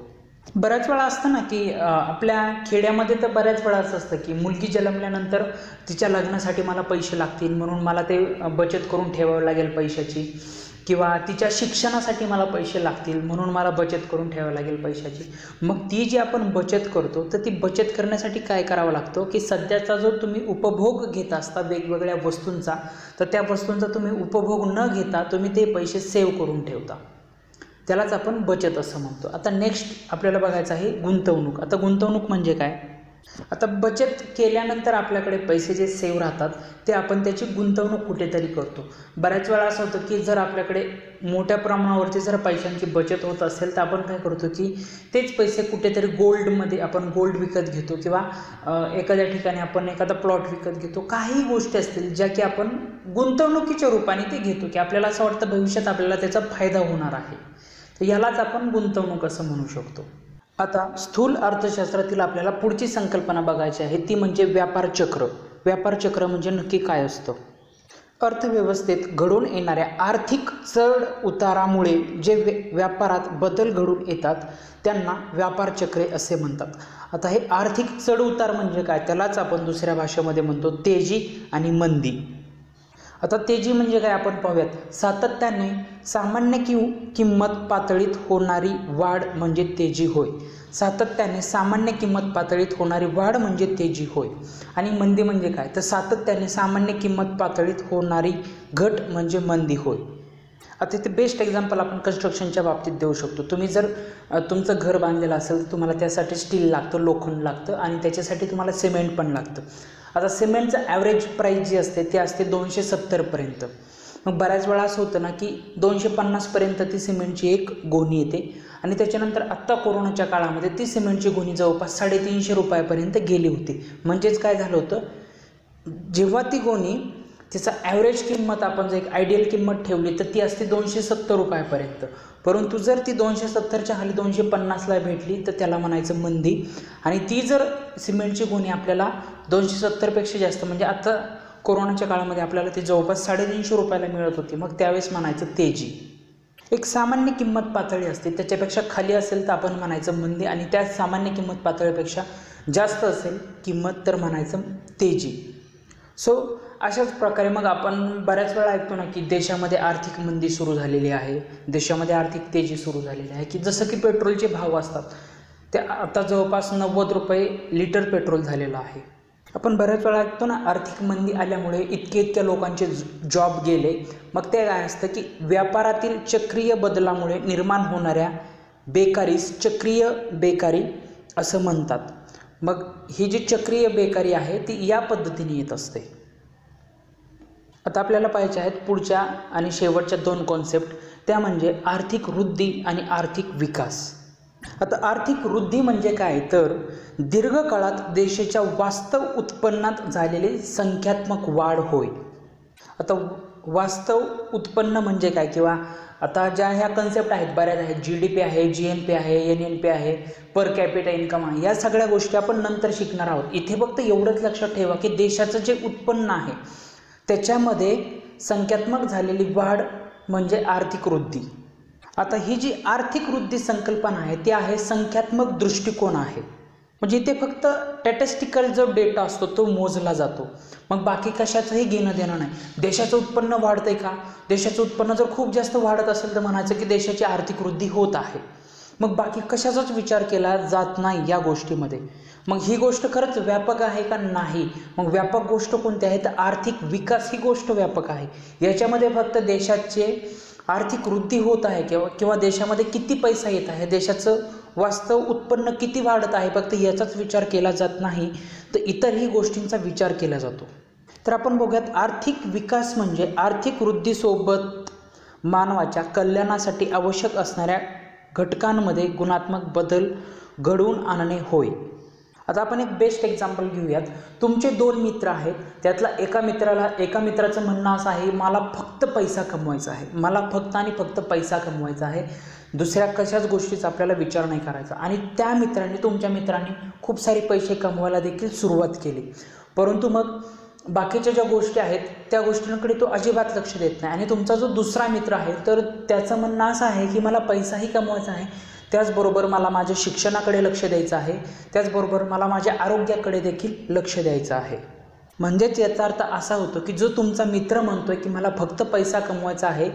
बऱ्याच वेळा असतं ना की आपल्या खेड्यामध्ये तर बऱ्याच वेळा असं असतं की मुलगी जन्मल्यानंतर तिच्या लग्नासाठी मला पैसे लागतील म्हणून मला ते बचत करून ठेवावं लागेल पैशाची, किंवा तिच्या शिक्षणासाठी मला पैसे लागतील म्हणून मला बचत करून ठेवावी लागेल पैशाची. मग ती जी आपण बचत करतो तर ती बचत करण्यासाठी काय करावं लागतं की सध्याचा जो तुम्ही उपभोग घेत असता वेगवेगळ्या वस्तूंचा, तर त्या वस्तूंचा तुम्ही उपभोग न घेता तुम्ही ते पैसे सेव्ह करून ठेवता. त्यालाच आपण बचत असं म्हणतो. आता नेक्स्ट आपल्याला बघायचं आहे गुंतवणूक. आता गुंतवणूक म्हणजे काय? आता बचत केल्यानंतर आपल्याकडे पैसे जे सेव्ह राहतात ते आपण त्याची गुंतवणूक कुठेतरी करतो. बऱ्याच वेळा असं होतं की जर आपल्याकडे मोठ्या प्रमाणावरती जर पैशांची बचत होत असेल तर आपण काय करतो की तेच पैसे कुठेतरी गोल्डमध्ये आपण गोल्ड विकत घेतो, किंवा एखाद्या ठिकाणी आपण एखादा प्लॉट विकत घेतो. काही गोष्टी असतील ज्या की आपण गुंतवणुकीच्या रूपाने ते घेतो की आपल्याला असं वाटतं भविष्यात आपल्याला त्याचा फायदा होणार आहे. तर यालाच आपण गुंतवणूक असं म्हणू शकतो. आता स्थूल अर्थशास्त्रातील आपल्याला पुढची संकल्पना बघायची आहे ती म्हणजे व्यापार चक्र. व्यापार चक्र म्हणजे नक्की काय असतं? अर्थव्यवस्थेत घडून येणाऱ्या आर्थिक चढ उतारामुळे जे व्यापारात बदल घडून येतात त्यांना व्यापार चक्रे असे म्हणतात. आता हे आर्थिक चढ उतार म्हणजे काय? त्यालाच आपण दुसऱ्या भाषेमध्ये म्हणतो तेजी आणि मंदी. आता तेजी म्हणजे काय आपण पाहूयात. सातत्याने सामान्य किंमत पातळीत होणारी वाढ म्हणजे तेजी होय. सातत्याने सामान्य किंमत पातळीत होणारी वाढ म्हणजे तेजी होय. आणि मंदी म्हणजे काय? तर सातत्याने सामान्य किंमत पातळीत होणारी घट म्हणजे मंदी होय. आता इथे बेस्ट एक्झाम्पल आपण कन्स्ट्रक्शनच्या बाबतीत देऊ शकतो. तुम्ही जर तुमचं घर बांधलेलं असेल तर तुम्हाला त्यासाठी स्टील लागतं, लोखंड लागतं आणि त्याच्यासाठी तुम्हाला सिमेंट पण लागतं. आता सिमेंटचं ॲव्हरेज प्राईस जी असते ती असते 270पर्यंत. मग बऱ्याच वेळा असं होतं ना की 250पर्यंत ती सिमेंटची एक गोणी येते आणि त्याच्यानंतर आत्ता कोरोनाच्या काळामध्ये ती सिमेंटची गोणी जवळपास 350 रुपयापर्यंत गेली होती. म्हणजेच काय झालं होतं, जेव्हा ती गोणी तिचा ॲव्हरेज किंमत आपण जर एक आयडियल किंमत ठेवली तर ती असते 270 रुपयापर्यंत. परंतु जर ती 270च्या खाली 250ला भेटली तर त्याला म्हणायचं मंदी. आणि ती जर सिमेंटची गोणी आपल्याला 270पेक्षा जास्त म्हणजे आता कोरोनाच्या काळामध्ये आपल्याला ती जवळपास 350 रुपयाला मिळत होती, मग त्यावेळेस म्हणायचं तेजी. एक सामान्य किंमत पातळी असते त्याच्यापेक्षा खाली असेल तर आपण म्हणायचं मंदी, आणि त्या सामान्य किंमत पातळीपेक्षा जास्त असेल किंमत तर म्हणायचं तेजी. सो अशाच प्रकारे मग आपण बऱ्याच वेळा ऐकतो ना की देशामध्ये आर्थिक मंदी सुरू झालेली आहे, देशामध्ये आर्थिक तेजी सुरू झालेली आहे. की जसं की पेट्रोलचे भाव असतात ते आता जवळपास 90 रुपये लिटर पेट्रोल झालेलं आहे. आपण बऱ्याच वेळा ऐकतो ना आर्थिक मंदी आल्यामुळे इतक्या लोकांचे जॉब गेले. मग ते काय असतं की व्यापारातील चक्रीय बदलामुळे निर्माण होणाऱ्या बेकारीस चक्रीय बेकारी असं म्हणतात. मग ही जी चक्रीय बेकारी आहे ती या पद्धतीने येत असते. आता आपल्याला पाहायचे आहेत पुढच्या आणि शेवटच्या 2 कॉन्सेप्ट, त्या म्हणजे आर्थिक वृद्धी आणि आर्थिक विकास. आता आर्थिक वृद्धी म्हणजे काय तर दीर्घकाळात देशाच्या वास्तव उत्पन्नात झालेली संख्यात्मक वाढ होय. आता वास्तव उत्पन्न म्हणजे काय, किंवा आता ज्या ह्या कन्सेप्ट आहेत बऱ्याच आहेत, GDP आहे, GNP आहे, NNP आहे, पर कॅपिटा इन्कम आहे, या सगळ्या गोष्टी आपण नंतर शिकणार आहोत. इथे फक्त एवढंच लक्षात ठेवा की देशाचं जे उत्पन्न आहे त्याच्यामध्ये संख्यात्मक झालेली वाढ म्हणजे आर्थिक वृद्धी. आता ही जी आर्थिक वृद्धी संकल्पना आहे ती आहे संख्यात्मक दृष्टिकोन आहे. म्हणजे इथे फक्त स्टॅटिस्टिकल जो डेटा असतो तो मोजला जातो, मग बाकी कशाचंही घेणं देणं नाही. देशाचं उत्पन्न वाढतंय का, देशाचं उत्पन्न जर खूप जास्त वाढत असेल तर म्हणायचं की देशाची आर्थिक वृद्धी होत आहे. मग बाकी कशाचाच विचार केला जात नाही या गोष्टीमध्ये. मग ही गोष्ट खरंच व्यापक आहे का नाही? मग व्यापक गोष्ट कोणती आहे तर आर्थिक विकास ही गोष्ट व्यापक आहे. याच्यामध्ये फक्त देशाचे आर्थिक वृद्धी होत आहे किंवा देशामध्ये किती पैसा येत आहे, देशाचं वास्तव उत्पन्न किती वाढत आहे, फक्त याचाच विचार केला जात नाही. तर इतरही गोष्टींचा विचार केला जातो. तर आपण बघूयात, आर्थिक विकास म्हणजे आर्थिक वृद्धीसोबत मानवाच्या कल्याणासाठी आवश्यक असणाऱ्या घटकांमध्ये गुणात्मक बदल घडवून आणणे होय. आता आपण एक बेस्ट एक्झाम्पल घेऊयात. तुमचे 2 मित्र आहेत, त्यातला एका मित्राचं म्हणणं असं आहे, मला फक्त पैसा कमवायचा आहे, मला फक्त आणि फक्त पैसा कमवायचा आहे, दुसऱ्या कशाच गोष्टीचा आपल्याला विचार नाही करायचा. आणि त्या तुमच्या मित्रांनी खूप सारे पैसे कमवायला देखील सुरुवात केली, परंतु मग बाकीच्या ज्या गोष्टी आहेत त्या गोष्टींकडे तो अजिबात लक्ष देत नाही. आणि तुमचा जो दुसरा मित्र आहे तर त्याचं म्हणणं असं आहे की मला पैसाही कमवायचा आहे, त्याचबरोबर मला माझ्या शिक्षणाकडे लक्ष द्यायचं आहे, त्याचबरोबर मला माझ्या आरोग्याकडे देखील लक्ष द्यायचं आहे. म्हणजेच याचा अर्थ असा होतो की जो तुमचा मित्र म्हणतोय की मला फक्त पैसा कमवायचा आहे,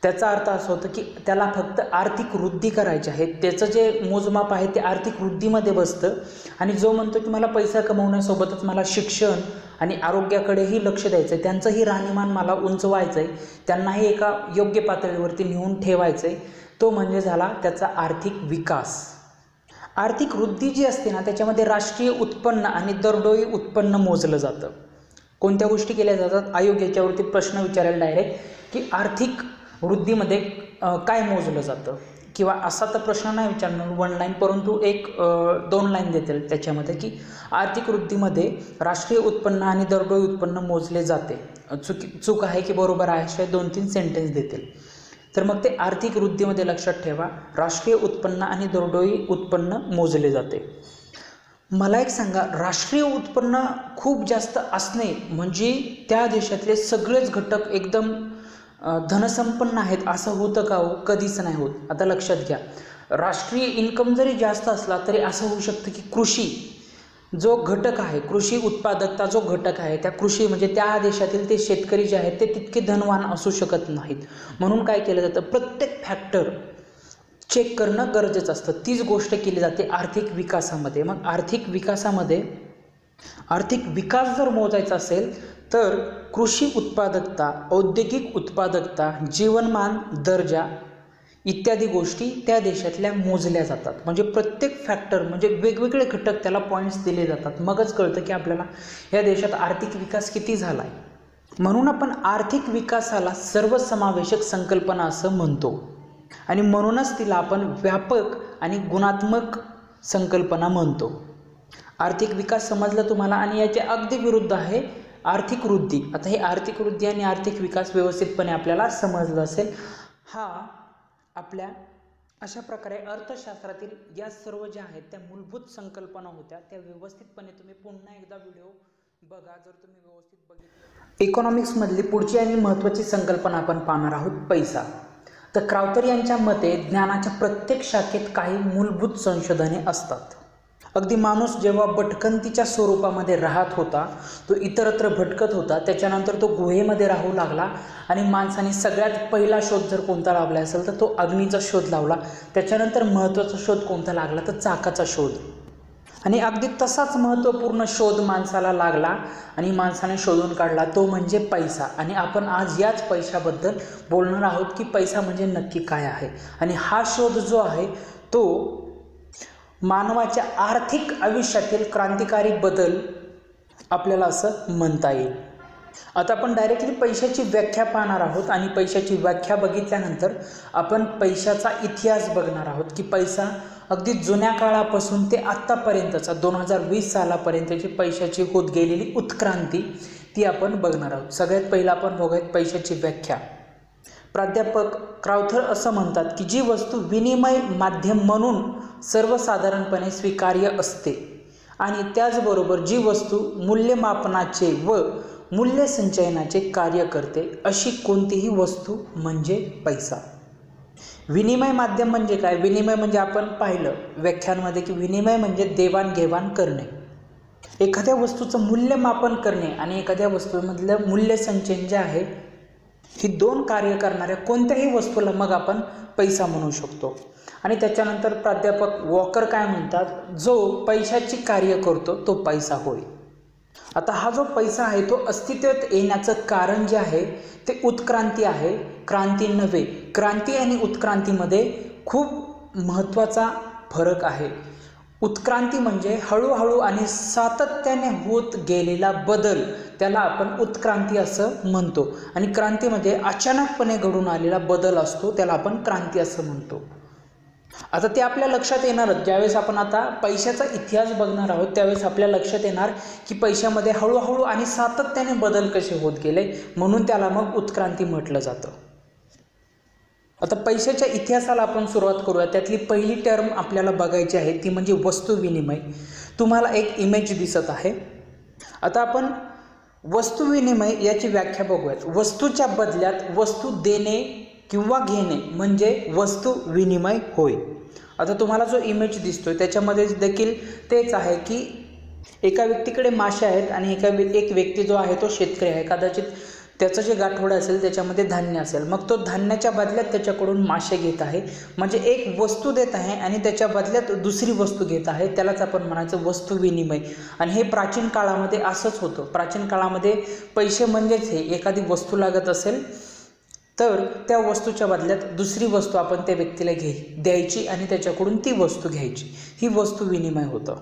त्याचा अर्थ असा होतो की त्याला फक्त आर्थिक वृद्धी करायची आहे, त्याचं जे मोजमाप आहे ते आर्थिक वृद्धीमध्ये बसतं. आणि जो म्हणतो की मला पैसा कमवण्यासोबतच मला शिक्षण आणि आरोग्याकडेही लक्ष द्यायचं आहे, त्यांचंही राहणीमान मला उंचवायचं आहे, त्यांनाही एका योग्य पातळीवरती नेऊन ठेवायचं आहे, तो म्हणजे झाला त्याचा आर्थिक विकास. आर्थिक वृद्धी जी असते ना, त्याच्यामध्ये राष्ट्रीय उत्पन्न आणि दरडोई उत्पन्न मोजलं जातं. कोणत्या गोष्टी केल्या जातात? आयोग याच्यावरती प्रश्न विचारेल डायरेक्ट की आर्थिक वृद्धीमध्ये काय मोजलं जातं, किंवा असा तर प्रश्न नाही विचारणार 1 लाईन, परंतु एक 2 लाईन देतील त्याच्यामध्ये की आर्थिक वृद्धीमध्ये राष्ट्रीय उत्पन्न आणि दरडोई उत्पन्न मोजले जाते. चूक आहे की बरोबर आहे असे 2-3 सेंटेन्स देतील. तर मग ते आर्थिक वृद्धीमध्ये लक्षात ठेवा, राष्ट्रीय उत्पन्न आणि दरडोई उत्पन्न मोजले जाते. मला एक सांगा, राष्ट्रीय उत्पन्न खूप जास्त असणे म्हणजे त्या देशातले सगळेच घटक एकदम धनसंपन्न आहेत असं होतं का हो? कधीच नाही होत. आता लक्षात घ्या, राष्ट्रीय इन्कम जरी जास्त असला तरी असं होऊ शकतं की कृषी जो घटक आहे, कृषी उत्पादकता जो घटक आहे, त्या कृषी म्हणजे त्या देशातील ते शेतकरी जे आहेत ते तितके धनवान असू शकत नाहीत. म्हणून काय केलं जातं, प्रत्येक फॅक्टर चेक करणं गरजेचं असतं. तीच गोष्ट केली जाते आर्थिक विकासामध्ये. मग आर्थिक विकासामध्ये आर्थिक विकास जर मोजायचा असेल तर कृषी उत्पादकता, औद्योगिक उत्पादकता, जीवनमान दर्जा इत्यादी गोष्टी त्या देशातल्या मोजल्या जातात. म्हणजे प्रत्येक फॅक्टर म्हणजे वेगवेगळे घटक त्याला पॉईंट्स दिले जातात, मगच कळतं की आपल्याला या देशात आर्थिक विकास किती झाला आहे. म्हणून आपण आर्थिक विकासाला सर्वसमावेशक संकल्पना असं म्हणतो आणि म्हणूनच तिला आपण व्यापक आणि गुणात्मक संकल्पना म्हणतो. आर्थिक विकास समजलं तुम्हाला. आणि याच्या अगदी विरुद्ध आहे आर्थिक वृद्धी. आता हे आर्थिक वृद्धी आणि आर्थिक विकास व्यवस्थितपणे आपल्याला समजलं असेल. हा आपल्या अशा प्रकारे अर्थशास्त्रातील या सर्व ज्या आहेत त्या मूलभूत संकल्पना होत्या, त्या व्यवस्थितपणे तुम्ही पुन्हा एकदा व्हिडिओ बघा जर तुम्ही व्यवस्थित बघितलं. इकॉनॉमिक्समधली पुढची आणि महत्त्वाची संकल्पना आपण पाहणार आहोत, पैसा. तर क्राउथर यांच्या मते ज्ञानाच्या प्रत्येक शाखेत काही मूलभूत संशोधने असतात. अगदी माणूस जेव्हा भटकंतीच्या स्वरूपामध्ये राहत होता, तो इतरत्र भटकत होता, त्याच्यानंतर तो गुहेमध्ये राहू लागला आणि माणसाने सगळ्यात पहिला शोध जर कोणता लावला असेल तर तो अग्नीचा शोध लावला. त्याच्यानंतर महत्त्वाचा शोध कोणता लागला तर चाकाचा शोध. आणि अगदी तसाच महत्त्वपूर्ण शोध माणसाला लागला आणि माणसाने शोधून काढला, तो म्हणजे पैसा. आणि आपण आज याच पैशाबद्दल बोलणार आहोत की पैसा म्हणजे नक्की काय आहे. आणि हा शोध जो आहे तो मानवाच्या आर्थिक आयुष्यातील क्रांतिकारी बदल आपल्याला असं म्हणता येईल. आता आपण डायरेक्टली पैशाची व्याख्या पाहणार आहोत आणि पैशाची व्याख्या बघितल्यानंतर आपण पैशाचा इतिहास बघणार आहोत की पैसा अगदी जुन्या काळापासून ते आत्तापर्यंतचा 2020 सालापर्यंतची पैशाची होत गेलेली उत्क्रांती ती आपण बघणार आहोत. सगळ्यात पहिला आपण बघूयात पैशाची व्याख्या. प्राध्यापक क्राउथर असं म्हणतात की जी वस्तू विनिमय माध्यम म्हणून सर्वसाधारणपणे स्वीकार्य असते आणि त्याचबरोबर जी वस्तू मूल्यमापनाचे व मूल्य संचयनाचे कार्य करते अशी कोणतीही वस्तू म्हणजे पैसा. विनिमय माध्यम म्हणजे काय? विनिमय म्हणजे आपण पाहिलं व्याख्यांमध्ये की विनिमय म्हणजे देवाणघेवाण करणे. एखाद्या वस्तूचं मूल्यमापन करणे आणि एखाद्या वस्तूमधलं मूल्य संचयन जे आहे, ही 2 कार्य करणाऱ्या कोणत्याही वस्तूला मग आपण पैसा म्हणू शकतो. आणि त्याच्यानंतर प्राध्यापक वॉकर काय म्हणतात, जो पैशाची कार्य करतो तो पैसा होय. आता हा जो पैसा आहे तो अस्तित्वात येण्याचं कारण जे आहे ते उत्क्रांती आहे, क्रांती नव्हे. क्रांती आणि उत्क्रांतीमध्ये खूप महत्त्वाचा फरक आहे. उत्क्रांती म्हणजे हळूहळू आणि सातत्याने होत गेलेला बदल, त्याला आपण उत्क्रांती असं म्हणतो. आणि क्रांती म्हणजे अचानकपणे घडून आलेला बदल असतो, त्याला आपण क्रांती असं म्हणतो. आता ते आपल्या लक्षात येणारच ज्यावेळेस आपण आता पैशाचा इतिहास बघणार आहोत, त्यावेळेस आपल्या लक्षात येणार की पैशामध्ये हळूहळू आणि सातत्याने बदल कसे होत गेले, म्हणून त्याला मग उत्क्रांती म्हटलं जातं. आता पैशाच्या इतिहासाला आपण सुरुवात करूया. त्यातली पहिली टर्म आपल्याला बघायची आहे ती म्हणजे वस्तू विनिमय. तुम्हाला एक इमेज दिसत आहे. आता आपण वस्तू विनिमय याची व्याख्या बघूयात. वस्तूच्या बदल्यात वस्तू देणे किंवा घेणे म्हणजे वस्तू विनिमय होय. आता तुम्हाला जो इमेज दिसतोय त्याच्यामध्ये देखील तेच आहे की एका व्यक्तीकडे मासे आहेत आणि एक व्यक्ती जो आहे तो शेतकरी आहे. कदाचित त्याचं जे गाठोडं असेल त्याच्यामध्ये धान्य असेल, मग तो धान्याच्या बदल्यात त्याच्याकडून मासे घेत आहे, म्हणजे एक वस्तू देत आहे आणि त्याच्या बदल्यात दुसरी वस्तू घेत आहे. त्यालाच आपण म्हणायचं वस्तू विनिमय. आणि हे प्राचीन काळामध्ये असंच होतं. प्राचीन काळामध्ये पैसे म्हणजेच हे, एखादी वस्तू लागत असेल तर त्या वस्तूच्या बदल्यात दुसरी वस्तू आपण त्या व्यक्तीला द्यायची आणि त्याच्याकडून ती वस्तू घ्यायची. ही वस्तू विनिमय होतं.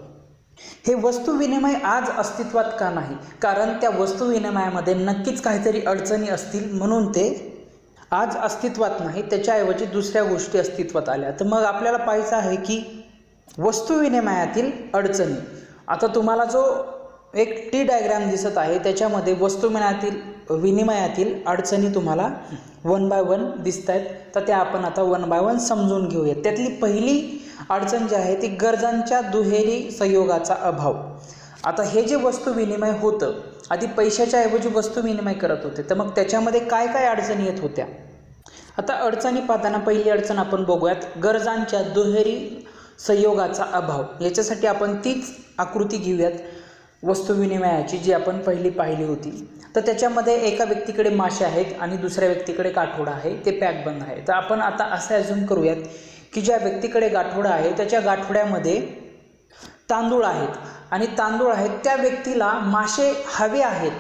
हे वस्तू विनिमय आज अस्तित्वात का नाही? कारण त्या वस्तू विनिमयामध्ये नक्कीच काहीतरी अडचणी असतील, म्हणून ते आज अस्तित्वात नाही. त्याच्याऐवजी दुसऱ्या गोष्टी अस्तित्वात आल्या. तर मग आपल्याला पाहायचं आहे की वस्तू विनिमयातील अडचणी. आता तुम्हाला जो एक टी डायग्राम दिसत आहे त्याच्यामध्ये वस्तू विनिमयातील अडचणी तुम्हाला 1 बाय 1 दिसत आहेत. तर त्या आपण आता 1 बाय 1 समजून घेऊयात. त्यातली पहिली अडचण जी आहे ती गरजांच्या दुहेरी संयोगाचा अभाव. आता हे जे वस्तू विनिमय होतं, आधी पैशाच्या ऐवजी वस्तू विनिमय करत होते, तर मग त्याच्यामध्ये काय काय अडचणी येत होत्या? आता अडचणी पाहताना पहिली अडचण आपण बघूयात, गरजांच्या दुहेरी संयोगाचा अभाव. याच्यासाठी आपण तीच आकृती घेऊयात वस्तू विनिमयाची जी आपण पहिली पाहिली होती. तर त्याच्यामध्ये एका व्यक्तीकडे मासे आहेत आणि दुसऱ्या व्यक्तीकडे गाठोडा आहे, ते पॅक बंद आहे. तर आपण आता असं अझ्युम करूयात की ज्या व्यक्तीकडे गाठोडा आहे त्याच्या गाठोड्यामध्ये तांदूळ आहेत आणि तांदूळ आहेत त्या व्यक्तीला मासे हवे आहेत,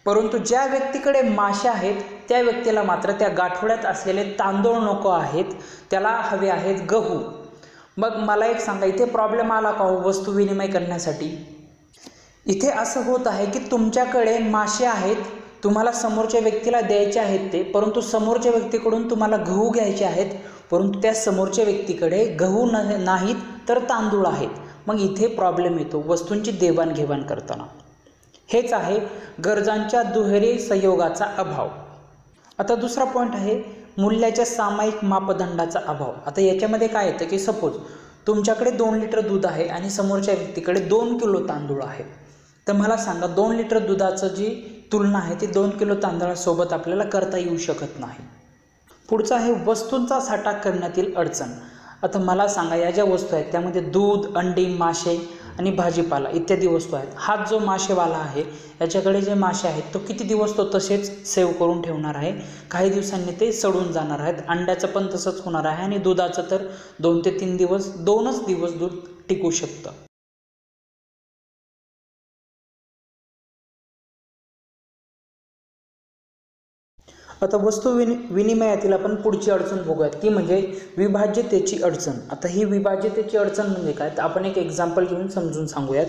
परंतु ज्या व्यक्तीकडे मासे आहेत त्या व्यक्तीला मात्र त्या गाठोड्यात असलेले तांदूळ नको आहेत, त्याला हवे आहेत गहू. मग मला एक सांगा, इथे प्रॉब्लेम आला का हो वस्तू विनिमय करण्यासाठी? इथे असं होत आहे की तुमच्याकडे मासे आहेत, तुम्हाला समोरच्या व्यक्तीला द्यायचे आहेत ते, परंतु समोरच्या व्यक्तीकडून तुम्हाला गहू घ्यायचे आहेत, परंतु त्या समोरच्या व्यक्तीकडे गहू नाहीत तर तांदूळ आहेत. मग इथे प्रॉब्लेम येतो वस्तूंची देवाणघेवाण करताना. हेच आहे गरजांच्या दुहेरी संयोगाचा अभाव. आता दुसरा पॉईंट आहे मूल्याच्या सामायिक मापदंडाचा अभाव. आता याच्यामध्ये काय येतं की सपोज तुमच्याकडे 2 लिटर दूध आहे आणि समोरच्या व्यक्तीकडे 2 किलो तांदूळ आहे. तर मला सांगा 2 लिटर दुधाचं जी तुलना आहे ती 2 किलो तांदळासोबत आपल्याला करता येऊ शकत नाही. पुढचं आहे वस्तूंचा साठा करण्यातील अडचण. आता मला सांगा, या ज्या वस्तू आहेत त्यामध्ये दूध, अंडी, मासे आणि भाजीपाला इत्यादी वस्तू आहेत. हा जो मासेवाला आहे याच्याकडे जे मासे आहेत तो किती दिवस तो तसेच सेव्ह करून ठेवणार आहे? काही दिवसांनी ते सडून जाणार आहेत. अंड्याचं पण तसंच होणार आहे आणि दुधाचं तर 2 ते 3 दिवस, 2च दिवस दूध टिकू शकतं. आता वस्तू विनिमयातील आपण पुढची अडचण बघूयात, ती म्हणजे विभाज्यतेची अडचण. आता ही विभाज्यतेची अडचण म्हणजे काय, तर आपण एक एक्झाम्पल घेऊन समजून सांगूयात.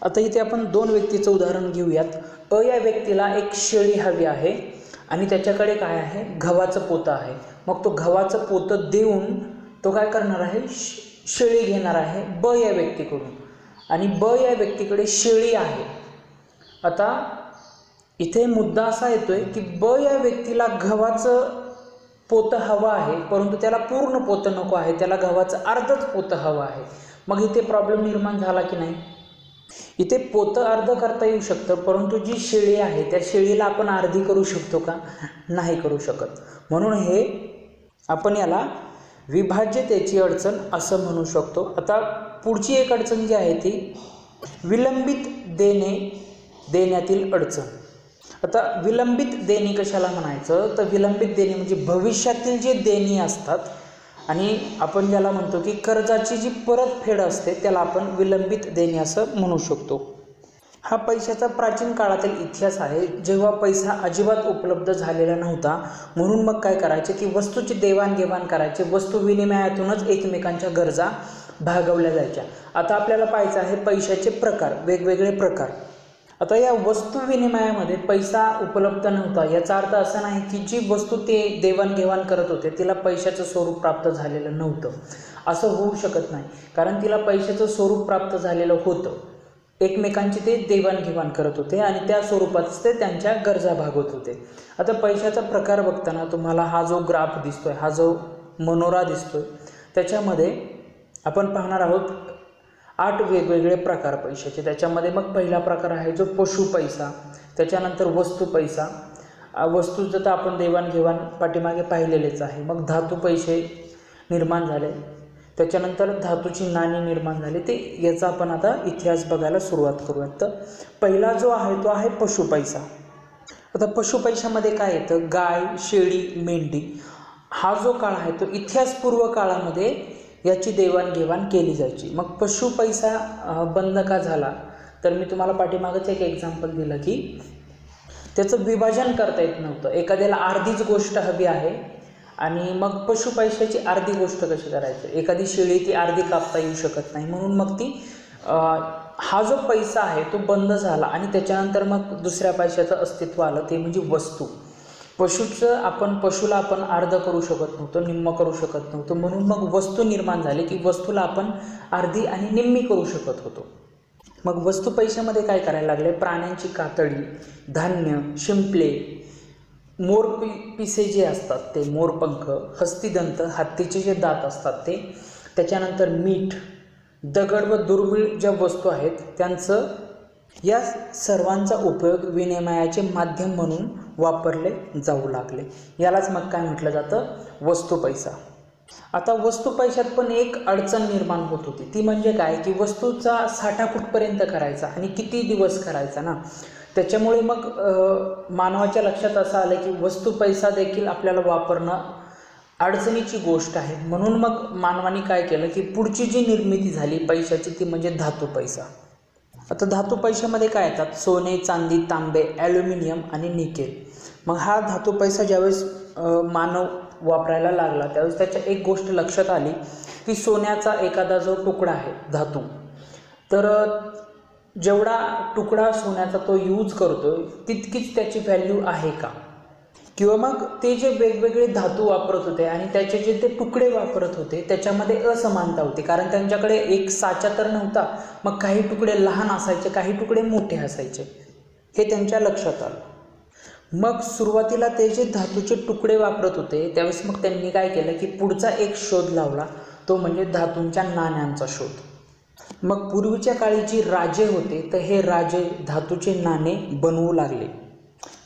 आता इथे आपण 2 व्यक्तीचं उदाहरण घेऊयात. अ या व्यक्तीला एक शेळी हवी आहे आणि त्याच्याकडे काय आहे, गव्हाचं पोतं आहे. मग तो गव्हाचं पोतं देऊन तो काय करणार आहे, शेळी घेणार आहे ब या व्यक्तीकडून. आणि ब या व्यक्तीकडे शेळी आहे. आता इथे मुद्दा असा येतोय की ब या व्यक्तीला गव्हाचं पोतं हवं आहे, परंतु त्याला पूर्ण पोतं नको आहे, त्याला गव्हाचं अर्धच पोतं हवं आहे. मग इथे प्रॉब्लेम निर्माण झाला की नाही? इथे पोतं अर्ध करता येऊ शकतं, परंतु जी शेळी आहे त्या शेळीला आपण अर्धी करू शकतो का? नाही करू शकत. म्हणून हे आपण याला विभाज्यतेची अडचण असं म्हणू शकतो. आता पुढची एक अडचण जी आहे ती विलंबित देण्यातील अडचण. आता विलंबित देणी कशाला म्हणायचं, तर विलंबित देणी म्हणजे भविष्यातील जे देणी असतात आणि आपण ज्याला म्हणतो की कर्जाची जी परतफेड असते त्याला आपण विलंबित देणी असं म्हणू शकतो. हा पैशाचा प्राचीन काळातील इतिहास आहे, जेव्हा पैसा अजिबात उपलब्ध झालेला नव्हता. म्हणून मग काय करायचे की वस्तूची देवाणघेवाण करायचे, वस्तू विनिमयातूनच एकमेकांच्या गरजा भागवल्या जायच्या. आता आपल्याला पाहायचं आहे पैशाचे प्रकार, वेगवेगळे प्रकार. आता या वस्तू विनिमयामध्ये पैसा उपलब्ध नव्हता, याचा अर्थ असा नाही की जी वस्तू ते देवाणघेवाण करत होते तिला पैशाचं स्वरूप प्राप्त झालेलं नव्हतं, असं होऊ शकत नाही. कारण तिला पैशाचं स्वरूप प्राप्त झालेलं होतं. एकमेकांची ते देवाणघेवाण करत होते आणि त्या स्वरूपातच ते त्यांच्या गरजा भागवत होते. आता पैशाचा प्रकार बघताना तुम्हाला हा जो ग्राफ दिसतोय, हा जो मनोरा दिसतोय, त्याच्यामध्ये आपण पाहणार आहोत 8 वेगवेगळे प्रकार पैशाचे. त्याच्यामध्ये मग पहिला प्रकार आहे जो पशु पैसा, त्याच्यानंतर वस्तू पैसा. वस्तूचं तर आपण देवाणघेवाण पाठीमागे पाहिलेलेच आहे. मग धातू पैसे निर्माण झाले, त्याच्यानंतर धातूची नाणी निर्माण झाली. ते याचा आपण आता इतिहास बघायला सुरुवात करूयात. तर पहिला जो आहे तो आहे पशु पैसा. आता पशु पैशामध्ये काय येतं, गाय, शेळी, मेंढी. हा जो काळ आहे तो इतिहासपूर्व काळामध्ये याची देवाणघेवाण केली जायची. मग पशु पैसा बंद का झाला, तर मी तुम्हाला पाठीमागच एक एक्झाम्पल दिलं की त्याचं विभाजन करता येत नव्हतं. एखाद्याला अर्धीच गोष्ट हवी आहे आणि मग पशु पैशाची अर्धी गोष्ट कशी करायची, एखादी शेळी ती अर्धी कापता येऊ शकत नाही, म्हणून मग ती हा जो पैसा आहे तो बंद झाला आणि त्याच्यानंतर मग दुसऱ्या पैशाचं अस्तित्व आलं, ते म्हणजे वस्तू. पशुला आपण अर्ध करू शकत नव्हतो, निम्म करू शकत नव्हतो, म्हणून मग वस्तू निर्माण झाली की वस्तूला आपण अर्धी आणि निम्मी करू शकत होतो. मग वस्तू पैशामध्ये काय करायला लागले, प्राण्यांची कातडी, धान्य, शिंपले, पिसे जे असतात ते, मोरपंख, हस्तिदंत, हत्तीचे जे दात असतात ते, त्याच्यानंतर मीठ, दगड व दुर्मिळ ज्या वस्तू आहेत त्यांचं, या सर्वांचा उपयोग विनिमयाचे माध्यम म्हणून वापरले जाऊ लागले. यालाच मग काय म्हटलं जातं, वस्तू पैसा. आता वस्तू पैशात पण एक अडचण निर्माण होत होती, ती म्हणजे काय की वस्तूचा साठा कुठपर्यंत करायचा आणि किती दिवस करायचा ना. त्याच्यामुळे मग मानवाच्या लक्षात असं आलं की वस्तू पैसा देखील आपल्याला वापरणं अडचणीची गोष्ट आहे. म्हणून मग मानवाने काय केलं की पुढची जी निर्मिती झाली पैशाची ती म्हणजे धातू पैसा. आता धातू पैशामध्ये काय येतात, सोने, चांदी, तांबे, ॲल्युमिनियम आणि निकेल. मग हा धातू पैसा ज्यावेळेस मानव वापरायला लागला त्यावेळेस त्याच्या एक गोष्ट लक्षात आली की सोन्याचा एखादा जो तुकडा आहे धातू, तर जेवढा तुकडा सोन्याचा तो यूज करतो तितकीच त्याची व्हॅल्यू आहे का, किंवा मग ते जे वेगवेगळे धातू वापरत होते आणि त्याचे जे ते तुकडे वापरत होते त्याच्यामध्ये असमानता होती. कारण त्यांच्याकडे एक साचा तर नव्हता, मग काही तुकडे लहान असायचे, काही तुकडे मोठे असायचे, हे त्यांच्या लक्षात आलं. मग सुरुवातीला ते जे धातूचे तुकडे वापरत होते त्यावेळेस मग त्यांनी काय केलं की पुढचा एक शोध लावला, तो म्हणजे धातूंच्या नाण्यांचा शोध. मग पूर्वीच्या काळी जी राजे होते तर हे राजे धातूचे नाणे बनवू लागले.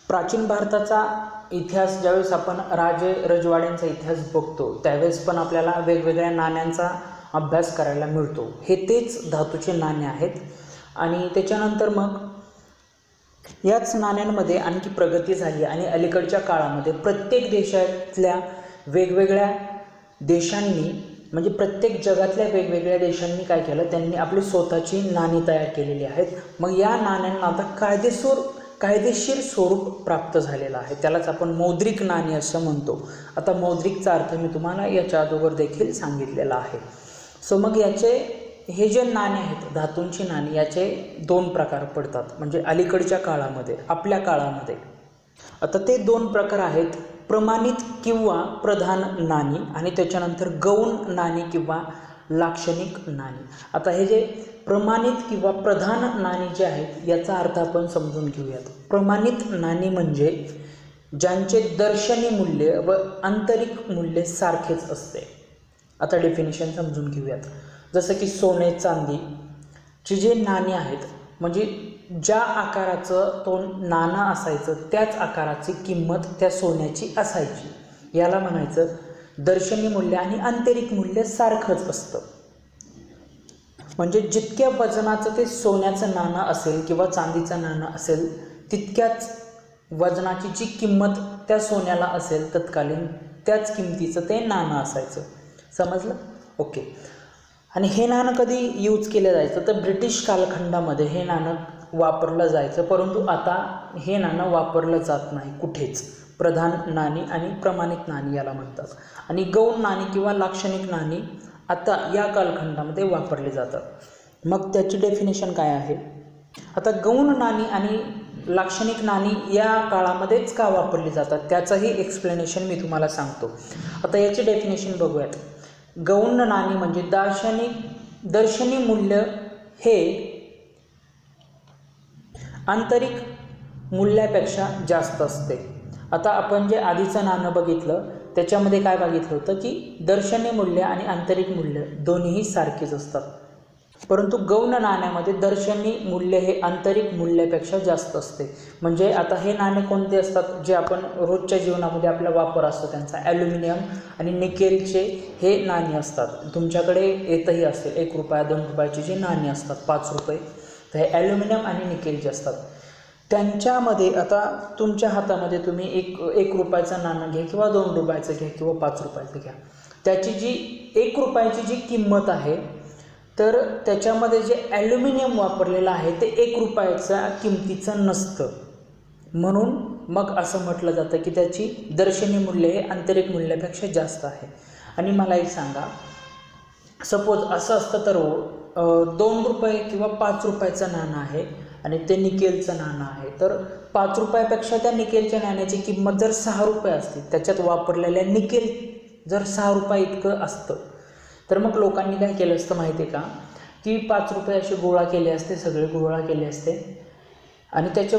प्राचीन भारताचा इतिहास ज्यावेळेस आपण राजे रजवाड्यांचा इतिहास बघतो त्यावेळेस पण आपल्याला वेगवेगळ्या नाण्यांचा अभ्यास करायला मिळतो. हे तेच धातूचे नाणे आहेत. आणि त्याच्यानंतर मग याच नाण्यांमध्ये आणखी प्रगती झाली आणि अलीकडच्या काळामध्ये प्रत्येक देशातल्या वेगवेगळ्या देशांनी, म्हणजे प्रत्येक जगातल्या वेगवेगळ्या देशांनी काय केलं, त्यांनी आपली स्वतःची नाणी तयार केलेली आहेत. मग या नाण्यांना आता कायदेशीर स्वरूप प्राप्त झालेलं आहे. त्यालाच आपण मौद्रिक नाणी असं म्हणतो. आता मौद्रिकचा अर्थ मी तुम्हाला याच्या अगोदर देखील सांगितलेला आहे. सो मग हे जे नाणे आहेत धातूंची नाणी, याचे 2 प्रकार पडतात, म्हणजे अलीकडच्या काळामध्ये, आपल्या काळामध्ये. आता ते 2 प्रकार आहेत, प्रमाणित किंवा प्रधान नाणी आणि त्याच्यानंतर गौण नाणी किंवा लाक्षणिक नाणी. आता हे जे प्रमाणित किंवा प्रधान नाणी जे आहेत याचा अर्थ आपण समजून घेऊयात. प्रमाणित नाणी म्हणजे ज्यांचे दर्शनी मूल्य व आंतरिक मूल्य सारखेच असते. आता डेफिनेशन समजून घेऊयात. जसं की सोने चांदीची जे नाणी आहेत, म्हणजे ज्या आकाराचं तो नाणं असायचं त्याच आकाराची किंमत त्या सोन्याची असायची, याला म्हणायचं दर्शनी मूल्य आणि आंतरिक मूल्य सारखंच असतं. म्हणजे जितक्या वजनाचं ते सोन्याचं नाणं असेल किंवा चांदीचं नाणं असेल तितक्याच वजनाची जी किंमत त्या सोन्याला असेल तत्कालीन त्याच किमतीचं ते नाणं असायचं. समजलं? ओके. आणि हे नाणं कधी यूज केलं जायचं तर ब्रिटिश कालखंडामध्ये हे नाणं वापरलं जायचं, परंतु आता हे नाणं वापरलं जात नाही कुठेच. प्रधान नाणी आणि प्रमाणित नाणी याला म्हणतात. आणि गौण नाणी किंवा लाक्षणिक नाणी आता या कालखंडामध्ये वापरले जातात। मग त्याची डेफिनेशन काय आहे? आता गौण नाणी आणि लाक्षणिक नाणी या काळामध्येच का वापरली जातात त्याचंही एक्सप्लेनेशन मी तुम्हाला सांगतो। आता याची डेफिनेशन बघूयात। गौण नाणी म्हणजे दर्शनी मूल्य हे आंतरिक मूल्यापेक्षा जास्त असते। आता आपण जे आधीचं नाणं बघितलं त्याच्यामध्ये काय बघितलं होतं की दर्शनी मूल्य आणि आंतरिक मूल्य दोन्हीही सारखेच असतात, परंतु गौण नाण्यामध्ये दर्शनी मूल्य हे आंतरिक मूल्यापेक्षा जास्त असते। म्हणजे आता हे नाणे कोणते असतात जे आपण रोजच्या जीवनामध्ये आपला वापर असतो त्यांचा, ॲल्युमिनियम आणि निकेलचे हे नाणी असतात। तुमच्याकडे येतही असेल 1 रुपया 2 रुपयाची जी नाणी असतात, 5 रुपये, तर हे ॲल्युमिनियम आणि निकेलचे असतात। त्यांच्यामध्ये आता तुमच्या हातामध्ये तुम्ही एक रुपयाचं नाणं घ्या किंवा 2 रुपयाचं घ्या किंवा 5 रुपयाचं घ्या, त्याची जी 1 रुपयाची जी किंमत आहे तर त्याच्यामध्ये जे ॲल्युमिनियम वापरलेलं आहे ते 1 रुपयाच्या किमतीचं नसतं, म्हणून मग असं म्हटलं जातं की त्याची दर्शनी मूल्य हे आंतरिक मूल्यापेक्षा जास्त आहे। आणि मला एक सांगा, सपोज असं असतं तर 2 रुपये किंवा 5 रुपयाचं नाणं आहे आणि ते निकेलचं नाणं आहे, तर 5 रुपयापेक्षा त्या निकेलच्या नाण्याची किंमत जर 6 रुपये असते, त्याच्यात वापरलेल्या निकेल जर 6 रुपये इतकं असतं, तर मग लोकांनी काय केलं असतं माहिती आहे का की 5 रुपये असे गोळा केले असते, सगळे गोळा केले असते आणि त्याच्या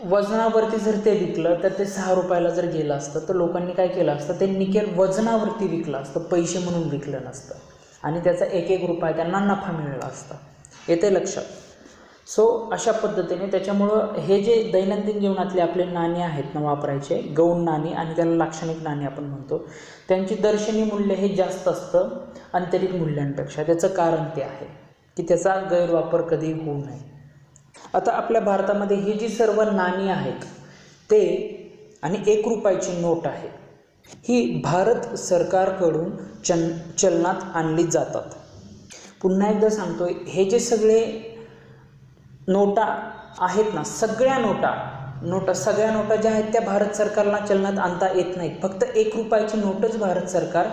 वजनावरती जर ते विकलं तर ते 6 रुपयाला जर गेलं असतं, तर लोकांनी काय केलं असतं ते निकेल वजनावरती विकलं असतं, पैसे म्हणून विकलं नसतं आणि त्याचा 1-1 रुपया त्यांना नफा मिळाला असता। येते लक्षात? सो अशा पद्धतीने त्याच्यामुळं हे जे दैनंदिन जीवनातले आपले नाणी आहेत ना वापरायचे, गौण नाणी आणि त्याला लाक्षणिक नाणी आपण म्हणतो, त्यांची दर्शनी मूल्य हे जास्त असतं आंतरिक मूल्यांपेक्षा। त्याचं कारण ते आहे की त्याचा गैरवापर कधी होऊ नये। आता आपल्या भारतामध्ये ही जी सर्व नाणी आहेत ते आणि 1 रुपयाची नोट आहे ही भारत सरकारकडून चलनात आणली जातात। पुन्हा एकदा सांगतोय, हे जे सगळे नोटा आहेत ना, सगळ्या नोटा ज्या आहेत त्या भारत सरकारला चलनात आणता येत नाहीत, फक्त 1 रुपयाची नोटच भारत सरकार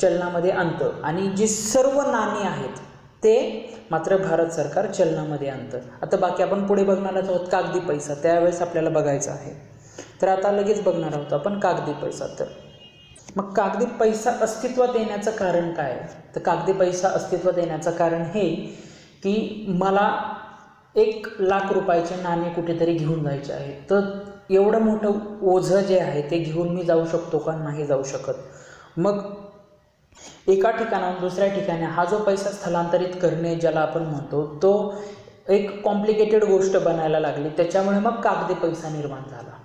चलनामध्ये आणतं आणि जी सर्व नाणी आहेत ते मात्र भारत सरकार चलनामध्ये आणतं। आता बाकी आपण पुढे बघणार आहोत कागदी पैसा, त्यावेळेस आपल्याला बघायचं आहे, तर आता लगेच बघणार आहोत आपण कागदी पैसा। तर मग कागदी पैसा अस्तित्वात येण्याचं कारण काय? तर कागदी पैसा अस्तित्वात येण्याचं कारण हे की मला 1 लाख रुपयाचे नाणे कुठेतरी घेऊन जायचे आहे, तर एवढं मोठं ओझं जे आहे ते घेऊन मी जाऊ शकतो का? नाही जाऊ शकत। मग एका ठिकाणाहून दुसऱ्या ठिकाणी हा जो पैसा स्थलांतरित करणे ज्याला आपण म्हणतो, तो एक कॉम्प्लिकेटेड गोष्ट बनायला लागली, त्याच्यामुळे मग कागदी पैसा निर्माण झाला।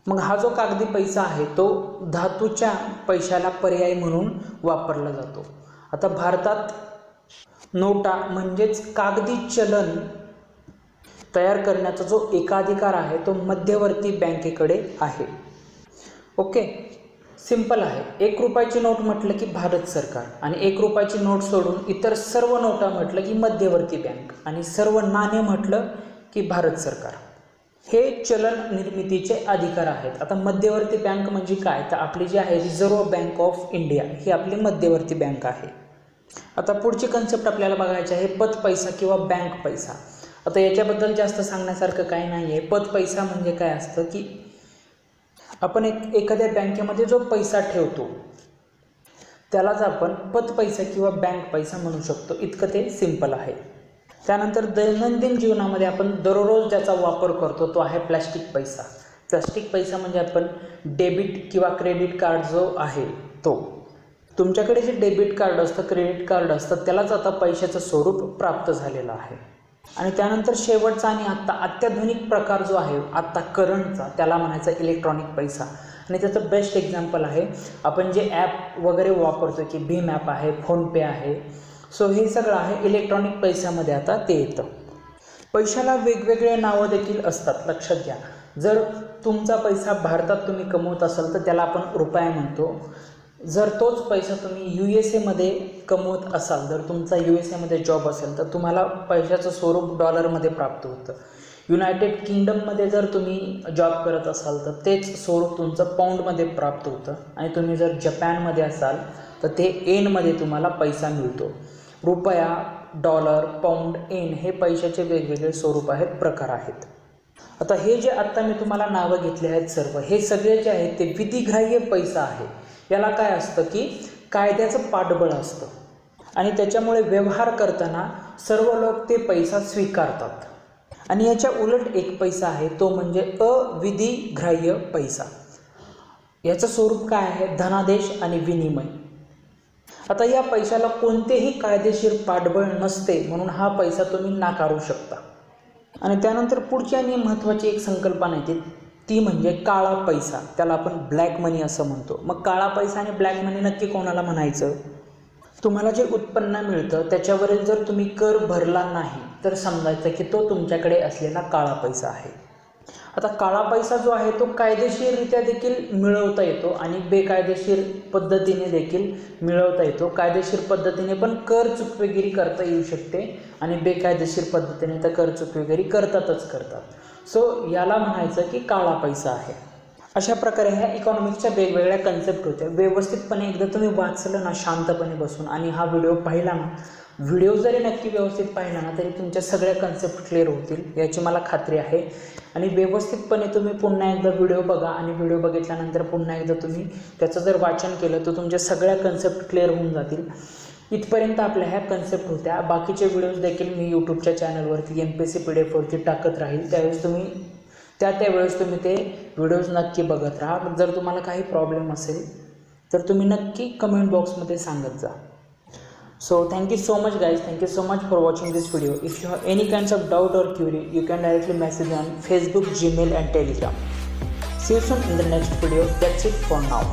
मग हा जो कागदी पैसा आहे तो धातूच्या पैशाला पर्याय म्हणून वापरला जातो। आता भारतात नोटा म्हणजेच कागदी चलन तयार करण्याचा जो एकाधिकार आहे तो मध्यवर्ती बँकेकडे आहे। ओके, सिंपल आहे। 1 रुपयाची नोट म्हटलं की भारत सरकार आणि 1 रुपयाची नोट सोडून इतर सर्व नोटा म्हटलं की मध्यवर्ती बँक आणि सर्व नाणे म्हटलं की भारत सरकार, हे चलन निर्मितीचे अधिकार आहेत। आता मध्यवर्ती बँक म्हणजे काय? तर आपली जी आहे रिझर्व्ह बँक ऑफ इंडिया ही आपली मध्यवर्ती बँक आहे। आता पुढची कन्सेप्ट आपल्याला बघायची आहे पत पैसा किंवा बँक पैसा। आता याच्याबद्दल जास्त सांगण्यासारखं काही नाही आहे। पत पैसा म्हणजे काय असतं की आपण एखाद्या बँकेमध्ये जो पैसा ठेवतो त्यालाच आपण पत पैसा किंवा बँक पैसा म्हणू शकतो, इतकं ते सिंपल आहे। त्यानंतर दैनंदिन जीवनामध्ये आपण दररोज ज्याचा वापर करतो तो आहे प्लॅस्टिक पैसा। प्लॅस्टिक पैसा म्हणजे आपण डेबिट किंवा क्रेडिट कार्ड जो आहे तो, तुमच्याकडे जे डेबिट कार्ड असतं, क्रेडिट कार्ड असतं, त्यालाच आता पैशाचं स्वरूप प्राप्त झालेलं आहे। आणि त्यानंतर शेवटचा आणि आत्ता अत्याधुनिक प्रकार जो आहे आत्ता करंटचा, त्याला म्हणायचा इलेक्ट्रॉनिक पैसा। आणि त्याचं बेस्ट एक्झाम्पल आहे आपण जे ॲप वगैरे वापरतो की भीम ॲप आहे, फोनपे आहे, सो हे सगळं आहे इलेक्ट्रॉनिक पैशामध्ये आता ते येतं। पैशाला वेगवेगळे नावं देखील असतात, लक्षात घ्या। जर तुमचा पैसा भारतात तुम्ही कमवत असाल तर त्याला आपण रुपया म्हणतो। जर तोच पैसा तुम्ही USA कमवत असाल, जर तुमचा USA जॉब असेल तर तुम्हाला पैशाचं स्वरूप डॉलरमध्ये प्राप्त होतं। युनायटेड किंगडममध्ये जर तुम्ही जॉब करत असाल तर तेच स्वरूप तुमचं पाऊंडमध्ये प्राप्त होतं, आणि तुम्ही जर जपानमध्ये असाल तर ते येनमध्ये तुम्हाला पैसा मिळतो. रुपया, डॉलर, पाऊंड, येन हे पैशाचे वेगवेगळे स्वरूप आहेत, प्रकार आहेत. आता हे जे आत्ता मी तुम्हाला नावं घेतले आहेत सर्व, हे सगळे जे आहेत ते विधिग्राह्य पैसा आहे. याला काय असतं की कायद्याचं पाठबळ असतं, आणि त्याच्यामुळे व्यवहार करताना सर्व लोक ते पैसा स्वीकारतात. आणि याच्या उलट एक पैसा आहे, तो म्हणजे अविधिग्राह्य पैसा. याचं स्वरूप काय आहे? धनादेश आणि विनिमय. आता या पैशाला कोणतेही कायदेशीर पाठबळ नसते, म्हणून हा पैसा तुम्ही नाकारू शकता. आणि त्यानंतर पुढची आणि महत्त्वाची एक संकल्पना येते, ती म्हणजे काळा पैसा. त्याला आपण ब्लॅक मनी असं म्हणतो. मग काळा पैसा आणि ब्लॅक मनी नक्की कोणाला म्हणायचं? तुम्हाला जे उत्पन्न मिळतं त्याच्यावरील जर तुम्ही कर भरला नाही तर समजायचं की तो तुमच्याकडे असलेला काळा पैसा आहे. आता काळा पैसा जो आहे तो कायदेशीररित्या देखील मिळवता येतो आणि बेकायदेशीर पद्धतीने देखील मिळवता येतो. कायदेशीर पद्धतीने पण कर चुकवेगिरी करता येऊ शकते, आणि बेकायदेशीर पद्धतीने तर कर चुकवेगिरी करतात. सो याला म्हणायचं की काळा पैसा आहे. अशा प्रकारे ह्या इकॉनॉमिक्सच्या वेगवेगळ्या कन्सेप्ट होत्या. व्यवस्थितपणे एकदा तुम्ही वाचलं ना शांतपणे बसून, आणि हा व्हिडिओ पाहिला ना, व्हिडिओ जरी नक्की व्यवस्थित पाहिला ना तरी तुमच्या सगळ्या कन्सेप्ट क्लिअर होतील याची मला खात्री आहे. आणि व्यवस्थितपणे तुम्ही पुन्हा एकदा व्हिडिओ बघा, आणि व्हिडिओ बघितल्यानंतर पुन्हा एकदा तुम्ही त्याचं जर वाचन केलं तर तुमच्या सगळ्या कन्सेप्ट क्लिअर होऊन जातील. इथपर्यंत आपल्या ह्या कन्सेप्ट होत्या. बाकीचे व्हिडिओज देखील मी यूट्यूबच्या चॅनलवरती MPSC PDF वरती टाकत राहील. त्यावेळेस तुम्ही त्यावेळेस तुम्ही ते व्हिडिओज नक्की बघत राहा. जर तुम्हाला काही प्रॉब्लेम असेल तर तुम्ही नक्की कमेंट बॉक्समध्ये सांगत जा. So thank you so much guys, thank you so much for watching this video. If you have any kinds of doubt or query, you can directly message me on Facebook, Gmail and Telegram. See you soon in the next video. That's it for now.